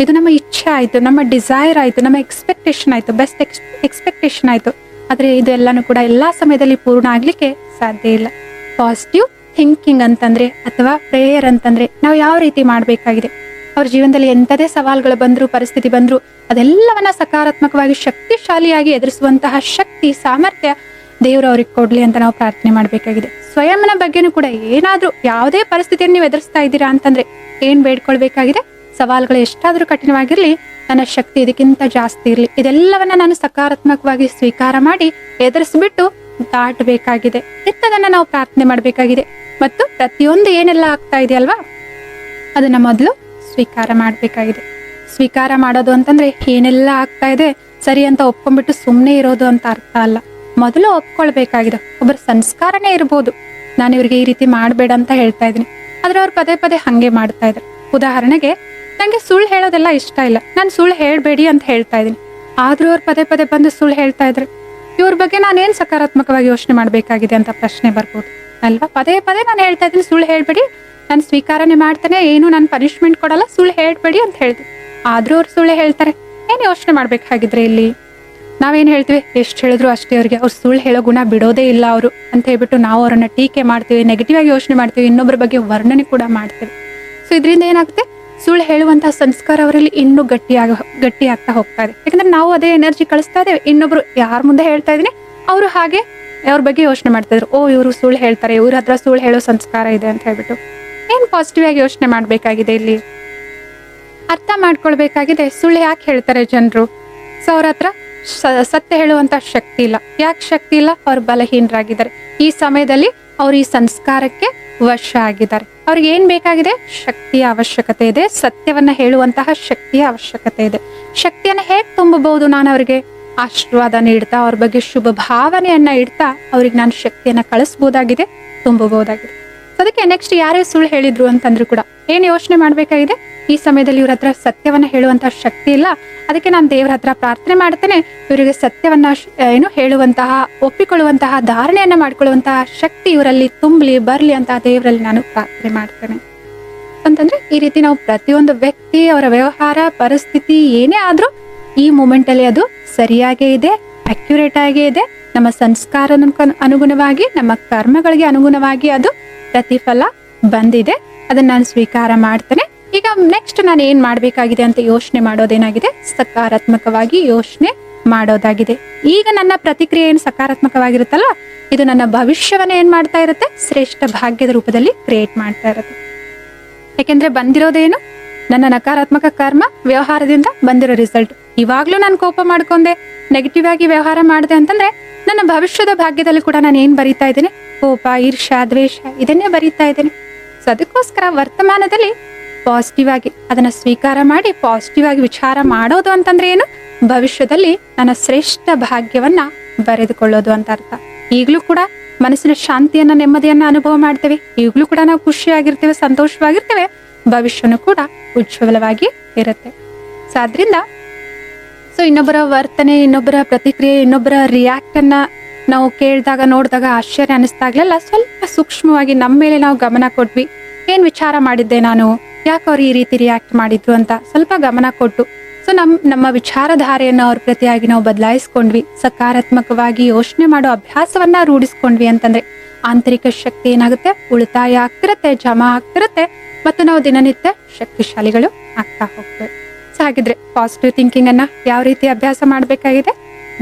A: ಇದು ನಮ್ಮ ಇಚ್ಛೆ ಆಯ್ತು, ನಮ್ಮ ಡಿಸೈರ್ ಆಯ್ತು, ನಮ್ಮ ಎಕ್ಸ್ಪೆಕ್ಟೇಷನ್ ಆಯ್ತು, ಬೆಸ್ಟ್ ಎಕ್ಸ್ಪೆಕ್ಟೇಷನ್ ಆಯ್ತು. ಆದ್ರೆ ಇದೆಲ್ಲಾನು ಕೂಡ ಎಲ್ಲಾ ಸಮಯದಲ್ಲಿ ಪೂರ್ಣ ಆಗ್ಲಿಕ್ಕೆ ಸಾಧ್ಯ ಇಲ್ಲ. ಪಾಸಿಟಿವ್ ಥಿಂಕಿಂಗ್ ಅಂತಂದ್ರೆ ಅಥವಾ ಪ್ರೇಯರ್ ಅಂತಂದ್ರೆ ನಾವು ಯಾವ ರೀತಿ ಮಾಡ್ಬೇಕಾಗಿದೆ, ಅವ್ರ ಜೀವನದಲ್ಲಿ ಎಂಥದೇ ಸವಾಲುಗಳು ಬಂದ್ರು, ಪರಿಸ್ಥಿತಿ ಬಂದ್ರು, ಅದೆಲ್ಲವನ್ನ ಸಕಾರಾತ್ಮಕವಾಗಿ ಶಕ್ತಿಶಾಲಿಯಾಗಿ ಎದುರಿಸುವಂತಹ ಶಕ್ತಿ, ಸಾಮರ್ಥ್ಯ ದೇವರು ಅವ್ರಿಗೆ ಕೊಡ್ಲಿ ಅಂತ ನಾವು ಪ್ರಾರ್ಥನೆ ಮಾಡ್ಬೇಕಾಗಿದೆ. ಸ್ವಯಂನ ಬಗ್ಗೆನೂ ಕೂಡ ಏನಾದ್ರೂ ಯಾವುದೇ ಪರಿಸ್ಥಿತಿಯನ್ನು ನೀವು ಎದುರಿಸ್ತಾ ಇದ್ದೀರಾ ಅಂತಂದ್ರೆ ಏನ್ ಬೇಡ್ಕೊಳ್ಬೇಕಾಗಿದೆ, ಸವಾಲುಗಳು ಎಷ್ಟಾದ್ರೂ ಕಠಿಣವಾಗಿರ್ಲಿ, ನನ್ನ ಶಕ್ತಿ ಇದಕ್ಕಿಂತ ಜಾಸ್ತಿ ಇರ್ಲಿ, ಇದೆಲ್ಲವನ್ನ ನಾನು ಸಕಾರಾತ್ಮಕವಾಗಿ ಸ್ವೀಕಾರ ಮಾಡಿ ಎದುರಿಸ್ಬಿಟ್ಟು ದಾಟಬೇಕಾಗಿದೆ. ಇಂಥದನ್ನ ನಾವು ಪ್ರಾರ್ಥನೆ ಮಾಡ್ಬೇಕಾಗಿದೆ. ಮತ್ತು ಪ್ರತಿಯೊಂದು ಏನೆಲ್ಲ ಆಗ್ತಾ ಇದೆಯಲ್ವಾ ಅದನ್ನ ಮೊದಲು ಸ್ವೀಕಾರ ಮಾಡ್ಬೇಕಾಗಿದೆ. ಸ್ವೀಕಾರ ಮಾಡೋದು ಅಂತಂದ್ರೆ ಏನೆಲ್ಲ ಆಗ್ತಾ ಇದೆ ಸರಿ ಅಂತ ಒಪ್ಕೊಂಡ್ಬಿಟ್ಟು ಸುಮ್ಮನೆ ಇರೋದು ಅಂತ ಅರ್ಥ ಅಲ್ಲ. ಮೊದಲು ಒಪ್ಕೊಳ್ಬೇಕಾಗಿದೆ. ಒಬ್ಬರ ಸಂಸ್ಕಾರನೇ ಇರ್ಬೋದು, ನಾನು ಇವ್ರಿಗೆ ಈ ರೀತಿ ಮಾಡಬೇಡ ಅಂತ ಹೇಳ್ತಾ ಇದ್ದೀನಿ, ಆದ್ರೆ ಅವ್ರು ಪದೇ ಪದೇ ಹಂಗೆ ಮಾಡ್ತಾ ಇದ್ದಾರೆ. ಉದಾಹರಣೆಗೆ ನಂಗೆ ಸುಳ್ಳು ಹೇಳೋದೆಲ್ಲ ಇಷ್ಟ ಇಲ್ಲ, ನಾನು ಸುಳ್ಳು ಹೇಳ್ಬೇಡಿ ಅಂತ ಹೇಳ್ತಾ ಇದ್ದೀನಿ, ಆದ್ರೂ ಅವ್ರು ಪದೇ ಪದೇ ಬಂದು ಸುಳ್ಳು ಹೇಳ್ತಾ ಇದ್ರೆ ಇವ್ರ ಬಗ್ಗೆ ನಾನೇನ್ ಸಕಾರಾತ್ಮಕವಾಗಿ ಯೋಚನೆ ಮಾಡ್ಬೇಕಾಗಿದೆ ಅಂತ ಪ್ರಶ್ನೆ ಬರ್ಬೋದು ಅಲ್ವಾ. ಪದೇ ಪದೇ ನಾನು ಹೇಳ್ತಾ ಇದ್ದೀನಿ ಸುಳ್ಳು ಹೇಳ್ಬೇಡಿ, ನಾನು ಸ್ವೀಕಾರನೆ ಮಾಡ್ತಾನೆ, ಏನು ನಾನು ಪನಿಷ್ಮೆಂಟ್ ಕೊಡಲ್ಲ, ಸುಳ್ಳು ಹೇಳ್ಬೇಡಿ ಅಂತ ಹೇಳ್ತೀನಿ, ಆದ್ರೂ ಅವ್ರು ಸುಳ್ಳು ಹೇಳ್ತಾರೆ. ಏನ್ ಯೋಚನೆ ಮಾಡ್ಬೇಕಾಗಿದ್ರೆ ಇಲ್ಲಿ ನಾವೇನ್ ಹೇಳ್ತೀವಿ, ಎಷ್ಟು ಹೇಳಿದ್ರು ಅಷ್ಟೇ, ಅವ್ರಿಗೆ ಅವ್ರು ಸುಳ್ಳು ಹೇಳೋ ಗುಣ ಬಿಡೋದೇ ಇಲ್ಲ ಅವರು ಅಂತ ಹೇಳ್ಬಿಟ್ಟು ನಾವು ಅವ್ರನ್ನ ಟೀಕೆ ಮಾಡ್ತೀವಿ, ನೆಗೆಟಿವ್ ಆಗಿ ಯೋಚನೆ ಮಾಡ್ತೀವಿ, ಇನ್ನೊಬ್ಬರ ಬಗ್ಗೆ ವರ್ಣನೆ ಕೂಡ ಮಾಡ್ತೀವಿ. ಸೊ ಇದರಿಂದ ಏನಾಗುತ್ತೆ, ಸುಳ್ಳು ಹೇಳುವಂತಹ ಸಂಸ್ಕಾರ ಅವರಲ್ಲಿ ಇನ್ನೂ ಗಟ್ಟಿ ಆಗ್ತಾ ಹೋಗ್ತಾ ಇದೆ. ಯಾಕಂದ್ರೆ ನಾವು ಅದೇ ಎನರ್ಜಿ ಕಳಿಸ್ತಾ ಇದ್ದೇವೆ, ಇನ್ನೊಬ್ರು ಯಾರ ಮುಂದೆ ಹೇಳ್ತಾ ಇದೀನಿ ಅವರು ಹಾಗೆ ಅವ್ರ ಬಗ್ಗೆ ಯೋಚನೆ ಮಾಡ್ತಿದ್ರು. ಓ, ಇವರು ಸುಳ್ಳು ಹೇಳ್ತಾರೆ, ಇವ್ರ ಹತ್ರ ಸುಳ್ಳು ಹೇಳೋ ಸಂಸ್ಕಾರ ಇದೆ ಅಂತ ಹೇಳ್ಬಿಟ್ಟು. ಏನ್ ಪಾಸಿಟಿವ್ ಆಗಿ ಯೋಚನೆ ಮಾಡ್ಬೇಕಾಗಿದೆ ಇಲ್ಲಿ, ಅರ್ಥ ಮಾಡ್ಕೊಳ್ಬೇಕಾಗಿದೆ. ಸುಳ್ಳು ಯಾಕೆ ಹೇಳ್ತಾರೆ ಜನರು? ಸೊ ಅವ್ರ ಹತ್ರ ಸತ್ಯ ಹೇಳುವಂತ ಶಕ್ತಿ ಇಲ್ಲ. ಯಾಕೆ ಶಕ್ತಿ ಇಲ್ಲ? ಅವ್ರು ಬಲಹೀನರಾಗಿದ್ದಾರೆ. ಈ ಸಮಯದಲ್ಲಿ ಅವ್ರು ಈ ಸಂಸ್ಕಾರಕ್ಕೆ ವಶ ಆಗಿದ್ದಾರೆ. ಅವ್ರಿಗೆ ಏನ್ ಬೇಕಾಗಿದೆ? ಶಕ್ತಿಯ ಅವಶ್ಯಕತೆ ಇದೆ. ಸತ್ಯವನ್ನ ಹೇಳುವಂತಹ ಶಕ್ತಿಯ ಅವಶ್ಯಕತೆ ಇದೆ. ಶಕ್ತಿಯನ್ನ ಹೇಗ್ ತುಂಬಬಹುದು? ನಾನು ಅವ್ರಿಗೆ ಆಶೀರ್ವಾದ ನೀಡ್ತಾ, ಅವ್ರ ಬಗ್ಗೆ ಶುಭ ಭಾವನೆಯನ್ನ ಇಡ್ತಾ ಅವ್ರಿಗೆ ನಾನು ಶಕ್ತಿಯನ್ನ ಕಳಿಸ್ಬೋದಾಗಿದೆ, ತುಂಬಬಹುದಾಗಿದೆ. ಅದಕ್ಕೆ ನೆಕ್ಸ್ಟ್ ಯಾರೇ ಸುಳ್ಳು ಹೇಳಿದ್ರು ಅಂತಂದ್ರು ಕೂಡ ಏನ್ ಯೋಚನೆ ಮಾಡ್ಬೇಕಾಗಿದೆ? ಈ ಸಮಯದಲ್ಲಿ ಇವ್ರ ಹತ್ರ ಸತ್ಯವನ್ನ ಹೇಳುವಂತಹ ಶಕ್ತಿ ಇಲ್ಲ. ಅದಕ್ಕೆ ನಾನು ದೇವರ ಹತ್ರ ಪ್ರಾರ್ಥನೆ ಮಾಡ್ತೇನೆ, ಇವರಿಗೆ ಸತ್ಯವನ್ನ ಹೇಳುವಂತಹ, ಒಪ್ಪಿಕೊಳ್ಳುವಂತಹ, ಧಾರಣೆಯನ್ನ ಮಾಡ್ಕೊಳ್ಳುವಂತಹ ಶಕ್ತಿ ಇವರಲ್ಲಿ ತುಂಬಲಿ, ಬರ್ಲಿ ಅಂತ ದೇವರಲ್ಲಿ ನಾನು ಪ್ರಾರ್ಥನೆ ಮಾಡ್ತೇನೆ ಅಂತಂದ್ರೆ, ಈ ರೀತಿ ನಾವು ಪ್ರತಿಯೊಂದು ವ್ಯಕ್ತಿ, ಅವರ ವ್ಯವಹಾರ, ಪರಿಸ್ಥಿತಿ ಏನೇ ಆದ್ರೂ ಈ ಮೂಮೆಂಟ್ ಅಲ್ಲಿ ಅದು ಸರಿಯಾಗೇ ಇದೆ, ಅಕ್ಯುರೇಟ್ ಆಗೇ ಇದೆ. ನಮ್ಮ ಸಂಸ್ಕಾರ ಅನುಗುಣವಾಗಿ, ನಮ್ಮ ಕರ್ಮಗಳಿಗೆ ಅನುಗುಣವಾಗಿ ಅದು ಪ್ರತಿಫಲ ಬಂದಿದೆ. ಅದನ್ನ ನಾನು ಸ್ವೀಕಾರ ಮಾಡ್ತೇನೆ. ಈಗ ನೆಕ್ಸ್ಟ್ ನಾನು ಏನ್ ಮಾಡ್ಬೇಕಾಗಿದೆ ಅಂತ ಯೋಚನೆ ಮಾಡೋದೇನಾಗಿದೆ? ಸಕಾರಾತ್ಮಕವಾಗಿ ಯೋಚನೆ ಮಾಡೋದಾಗಿದೆ. ಈಗ ನನ್ನ ಪ್ರತಿಕ್ರಿಯೆ ಏನು ಸಕಾರಾತ್ಮಕವಾಗಿರುತ್ತಲ್ಲ, ಇದು ನನ್ನ ಭವಿಷ್ಯವನ್ನ ಏನ್ ಮಾಡ್ತಾ ಇರುತ್ತೆ? ಶ್ರೇಷ್ಠ ಭಾಗ್ಯದ ರೂಪದಲ್ಲಿ ಕ್ರಿಯೇಟ್ ಮಾಡ್ತಾ ಇರುತ್ತೆ. ಯಾಕೆಂದ್ರೆ ಬಂದಿರೋದೇನು? ನನ್ನ ನಕಾರಾತ್ಮಕ ಕರ್ಮ ವ್ಯವಹಾರದಿಂದ ಬಂದಿರೋ ರಿಸಲ್ಟ್. ಇವಾಗ್ಲೂ ನಾನು ಕೋಪ ಮಾಡ್ಕೊಂಡೆ, ನೆಗೆಟಿವ್ ಆಗಿ ವ್ಯವಹಾರ ಮಾಡಿದೆ ಅಂತಂದ್ರೆ ನನ್ನ ಭವಿಷ್ಯದ ಭಾಗ್ಯದಲ್ಲಿ ಕೂಡ ನಾನು ಏನ್ ಬರೀತಾ ಇದ್ದೇನೆ? ಕೋಪ, ಈರ್ಷ್ಯ, ದ್ವೇಷ, ಇದನ್ನೇ ಬರೀತಾ ಇದ್ದೇನೆ. ಸೊ ಅದಕ್ಕೋಸ್ಕರ ವರ್ತಮಾನದಲ್ಲಿ ಪಾಸಿಟಿವ್ ಆಗಿ ಅದನ್ನ ಸ್ವೀಕಾರ ಮಾಡಿ ಪಾಸಿಟಿವ್ ಆಗಿ ವಿಚಾರ ಮಾಡೋದು ಅಂತಂದ್ರೆ ಏನು? ಭವಿಷ್ಯದಲ್ಲಿ ನನ್ನ ಶ್ರೇಷ್ಠ ಭಾಗ್ಯವನ್ನ ಬರೆದುಕೊಳ್ಳೋದು ಅಂತ ಅರ್ಥ. ಈಗ್ಲೂ ಕೂಡ ಮನಸ್ಸಿನ ಶಾಂತಿಯನ್ನ, ನೆಮ್ಮದಿಯನ್ನ ಅನುಭವ ಮಾಡ್ತೇವೆ. ಈಗ್ಲೂ ಕೂಡ ನಾವು ಖುಷಿಯಾಗಿರ್ತೇವೆ, ಸಂತೋಷವಾಗಿರ್ತೇವೆ. ಭವಿಷ್ಯನೂ ಕೂಡ ಉಜ್ವಲವಾಗಿ ಇರುತ್ತೆ. ಸೊ ಆದ್ರಿಂದ ಇನ್ನೊಬ್ಬರ ವರ್ತನೆ, ಇನ್ನೊಬ್ಬರ ಪ್ರತಿಕ್ರಿಯೆ, ಇನ್ನೊಬ್ಬರ ರಿಯಾಕ್ಟ್ ಅನ್ನ ನಾವು ಕೇಳಿದಾಗ, ನೋಡಿದಾಗ ಆಶ್ಚರ್ಯ ಅನಿಸ್ದಾಗ್ಲೆಲ್ಲ ಸ್ವಲ್ಪ ಸೂಕ್ಷ್ಮವಾಗಿ ನಮ್ಮ ಮೇಲೆ ನಾವು ಗಮನ ಕೊಟ್ವಿ. ಏನ್ ವಿಚಾರ ಮಾಡಿದ್ದೆ ನಾನು, ಯಾಕೆ ಅವ್ರು ಈ ರೀತಿ ರಿಯಾಕ್ಟ್ ಮಾಡಿದ್ರು ಅಂತ ಸ್ವಲ್ಪ ಗಮನ ಕೊಟ್ಟು, ಸೊ ನಮ್ಮ ವಿಚಾರಧಾರೆಯನ್ನು ಅವ್ರ ಪ್ರತಿಯಾಗಿ ನಾವು ಬದಲಾಯಿಸ್ಕೊಂಡ್ವಿ, ಸಕಾರಾತ್ಮಕವಾಗಿ ಯೋಚನೆ ಮಾಡೋ ಅಭ್ಯಾಸವನ್ನ ರೂಢಿಸ್ಕೊಂಡ್ವಿ ಅಂತಂದ್ರೆ ಆಂತರಿಕ ಶಕ್ತಿ ಏನಾಗುತ್ತೆ? ಉಳಿತಾಯ ಆಗ್ತಿರತ್ತೆ, ಜಮಾ ಆಗ್ತಿರತ್ತೆ, ಮತ್ತು ನಾವು ದಿನನಿತ್ಯ ಶಕ್ತಿಶಾಲಿಗಳು ಆಗ್ತಾ ಹೋಗ್ತೇವೆ. ಸೊ ಹಾಗಿದ್ರೆ ಪಾಸಿಟಿವ್ ಥಿಂಕಿಂಗ್ ಅನ್ನ ಯಾವ ರೀತಿ ಅಭ್ಯಾಸ ಮಾಡ್ಬೇಕಾಗಿದೆ?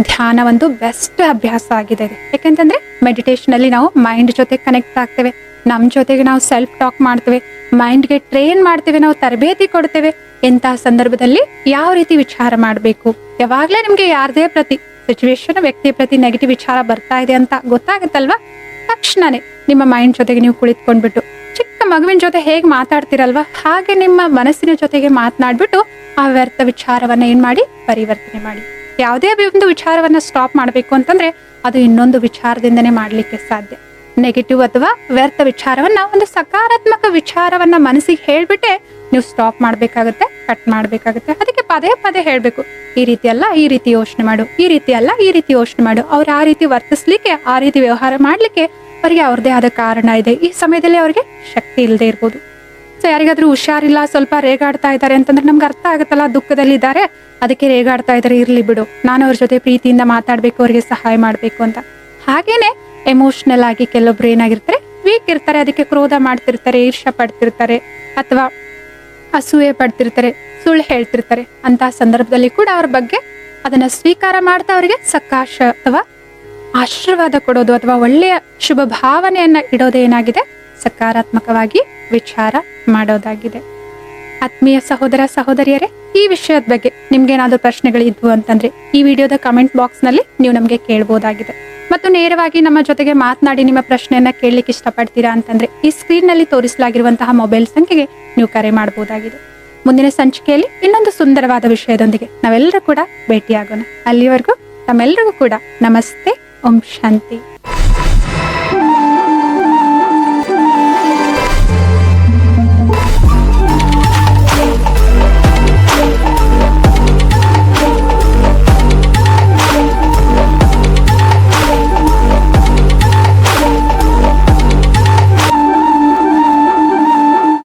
A: ಧ್ಯಾನ ಒಂದು ಬೆಸ್ಟ್ ಅಭ್ಯಾಸ ಆಗಿದೆ. ಯಾಕೆಂತಂದ್ರೆ ಮೆಡಿಟೇಷನ್ ಅಲ್ಲಿ ನಾವು ಮೈಂಡ್ ಜೊತೆ ಕನೆಕ್ಟ್ ಆಗ್ತೇವೆ, ನಮ್ ಜೊತೆಗೆ ನಾವು ಸೆಲ್ಫ್ ಟಾಕ್ ಮಾಡ್ತೇವೆ, ಮೈಂಡ್ಗೆ ಟ್ರೈನ್ ಮಾಡ್ತೇವೆ, ನಾವು ತರಬೇತಿ ಕೊಡ್ತೇವೆ. ಎಂತಹ ಸಂದರ್ಭದಲ್ಲಿ ಯಾವ ರೀತಿ ವಿಚಾರ ಮಾಡ್ಬೇಕು. ಯಾವಾಗ್ಲೇ ನಿಮ್ಗೆ ಯಾರದೇ ಪ್ರತಿ ಸಿಚುವೇಶನ್, ವ್ಯಕ್ತಿಯ ಪ್ರತಿ ನೆಗೆಟಿವ್ ವಿಚಾರ ಬರ್ತಾ ಇದೆ ಅಂತ ಗೊತ್ತಾಗುತ್ತಲ್ವಾ, ತಕ್ಷಣನೇ ನಿಮ್ಮ ಮೈಂಡ್ ಜೊತೆಗೆ ನೀವು ಕುಳಿತುಕೊಂಡ್ಬಿಟ್ಟು ಚಿಕ್ಕ ಮಗುವಿನ ಜೊತೆ ಹೇಗ್ ಮಾತಾಡ್ತಿರಲ್ವಾ, ಹಾಗೆ ನಿಮ್ಮ ಮನಸ್ಸಿನ ಜೊತೆಗೆ ಮಾತನಾಡ್ಬಿಟ್ಟು ಆ ವ್ಯರ್ಥ ವಿಚಾರವನ್ನ ಏನ್ ಮಾಡಿ? ಪರಿವರ್ತನೆ ಮಾಡಿ. ಯಾವುದೇ ಒಂದು ವಿಚಾರವನ್ನ ಸ್ಟಾಪ್ ಮಾಡ್ಬೇಕು ಅಂತಂದ್ರೆ ಅದು ಇನ್ನೊಂದು ವಿಚಾರದಿಂದನೇ ಮಾಡ್ಲಿಕ್ಕೆ ಸಾಧ್ಯ. ನೆಗೆಟಿವ್ ಅಥವಾ ವ್ಯರ್ಥ ವಿಚಾರವನ್ನ ಒಂದು ಸಕಾರಾತ್ಮಕ ವಿಚಾರವನ್ನ ಮನಸ್ಸಿಗೆ ಹೇಳ್ಬಿಟ್ಟೆ ನೀವು ಸ್ಟಾಪ್ ಮಾಡ್ಬೇಕಾಗುತ್ತೆ, ಕಟ್ ಮಾಡ್ಬೇಕಾಗುತ್ತೆ. ಅದಕ್ಕೆ ಪದೇ ಪದೇ ಹೇಳ್ಬೇಕು, ಈ ರೀತಿ ಅಲ್ಲ, ಈ ರೀತಿ ಯೋಚನೆ ಮಾಡು, ಈ ರೀತಿ ಅಲ್ಲ, ಈ ರೀತಿ ಯೋಚನೆ ಮಾಡು. ಅವ್ರು ಆ ರೀತಿ ವರ್ತಿಸ್ಲಿಕ್ಕೆ, ಆ ರೀತಿ ವ್ಯವಹಾರ ಮಾಡ್ಲಿಕ್ಕೆ ಅವರಿಗೆ ಅವ್ರದೇ ಆದ ಕಾರಣ ಇದೆ. ಈ ಸಮಯದಲ್ಲಿ ಅವ್ರಿಗೆ ಶಕ್ತಿ ಇಲ್ಲದೆ ಇರ್ಬೋದು. ಸೊ ಯಾರಿಗಾದ್ರೂ ಹುಷಾರಿಲ್ಲ, ಸ್ವಲ್ಪ ರೇಗಾಡ್ತಾ ಇದ್ದಾರೆ ಅಂತಂದ್ರೆ ನಮ್ಗೆ ಅರ್ಥ ಆಗುತ್ತಲ್ಲ, ದುಃಖದಲ್ಲಿ ಇದ್ದಾರೆ, ಅದಕ್ಕೆ ರೇಗಾಡ್ತಾ ಇದ್ದಾರೆ, ಇರ್ಲಿ ಬಿಡು, ನಾನು ಅವ್ರ ಜೊತೆ ಪ್ರೀತಿಯಿಂದ ಮಾತಾಡ್ಬೇಕು, ಅವ್ರಿಗೆ ಸಹಾಯ ಮಾಡ್ಬೇಕು ಅಂತ. ಹಾಗೇನೆ ಎಮೋಷನಲ್ ಆಗಿ ಕೆಲವೊಬ್ರು ಏನಾಗಿರ್ತಾರೆ, ವೀಕ್ ಇರ್ತಾರೆ, ಅದಕ್ಕೆ ಕ್ರೋಧ ಮಾಡ್ತಿರ್ತಾರೆ, ಈರ್ಷ್ಯ ಪಡ್ತಿರ್ತಾರೆ, ಅಥವಾ ಅಸೂಯೆ ಪಡ್ತಿರ್ತಾರೆ, ಸುಳ್ಳು ಹೇಳ್ತಿರ್ತಾರೆ. ಅಂತ ಸಂದರ್ಭದಲ್ಲಿ ಕೂಡ ಅವ್ರ ಬಗ್ಗೆ ಅದನ್ನ ಸ್ವೀಕಾರ ಮಾಡ್ತಾ ಅವರಿಗೆ ಸಕಾಶ ಅಥವಾ ಆಶೀರ್ವಾದ ಕೊಡೋದು ಅಥವಾ ಒಳ್ಳೆಯ ಶುಭ ಭಾವನೆಯನ್ನ ಇಡೋದೇನಾಗಿದೆ? ಸಕಾರಾತ್ಮಕವಾಗಿ ವಿಚಾರ ಮಾಡೋದಾಗಿದೆ. ಆತ್ಮೀಯ ಸಹೋದರ ಸಹೋದರಿಯರೇ, ಈ ವಿಷಯದ ಬಗ್ಗೆ ನಿಮ್ಗೇನಾದ್ರೂ ಪ್ರಶ್ನೆಗಳಿದ್ವು ಅಂತಂದ್ರೆ ಈ ವಿಡಿಯೋದ ಕಮೆಂಟ್ ಬಾಕ್ಸ್ ನಲ್ಲಿ ನೀವು ನಮ್ಗೆ ಕೇಳಬಹುದಾಗಿದೆ. ಮತ್ತು ನೇರವಾಗಿ ನಮ್ಮ ಜೊತೆಗೆ ಮಾತನಾಡಿ ನಿಮ್ಮ ಪ್ರಶ್ನೆಯನ್ನ ಕೇಳಲಿಕ್ಕೆ ಇಷ್ಟಪಡ್ತೀರಾ ಅಂತಂದ್ರೆ ಈ ಸ್ಕ್ರೀನ್ ನಲ್ಲಿ ತೋರಿಸಲಾಗಿರುವಂತಹ ಮೊಬೈಲ್ ಸಂಖ್ಯೆಗೆ ನೀವು ಕರೆ ಮಾಡಬಹುದಾಗಿದೆ. ಮುಂದಿನ ಸಂಚಿಕೆಯಲ್ಲಿ ಇನ್ನೊಂದು ಸುಂದರವಾದ ವಿಷಯದೊಂದಿಗೆ ನಾವೆಲ್ಲರೂ ಕೂಡ ಭೇಟಿಯಾಗೋಣ. ಅಲ್ಲಿವರೆಗೂ ತಮ್ಮೆಲ್ಲರಿಗೂ ಕೂಡ ನಮಸ್ತೆ. ಓಂ ಶಾಂತಿ.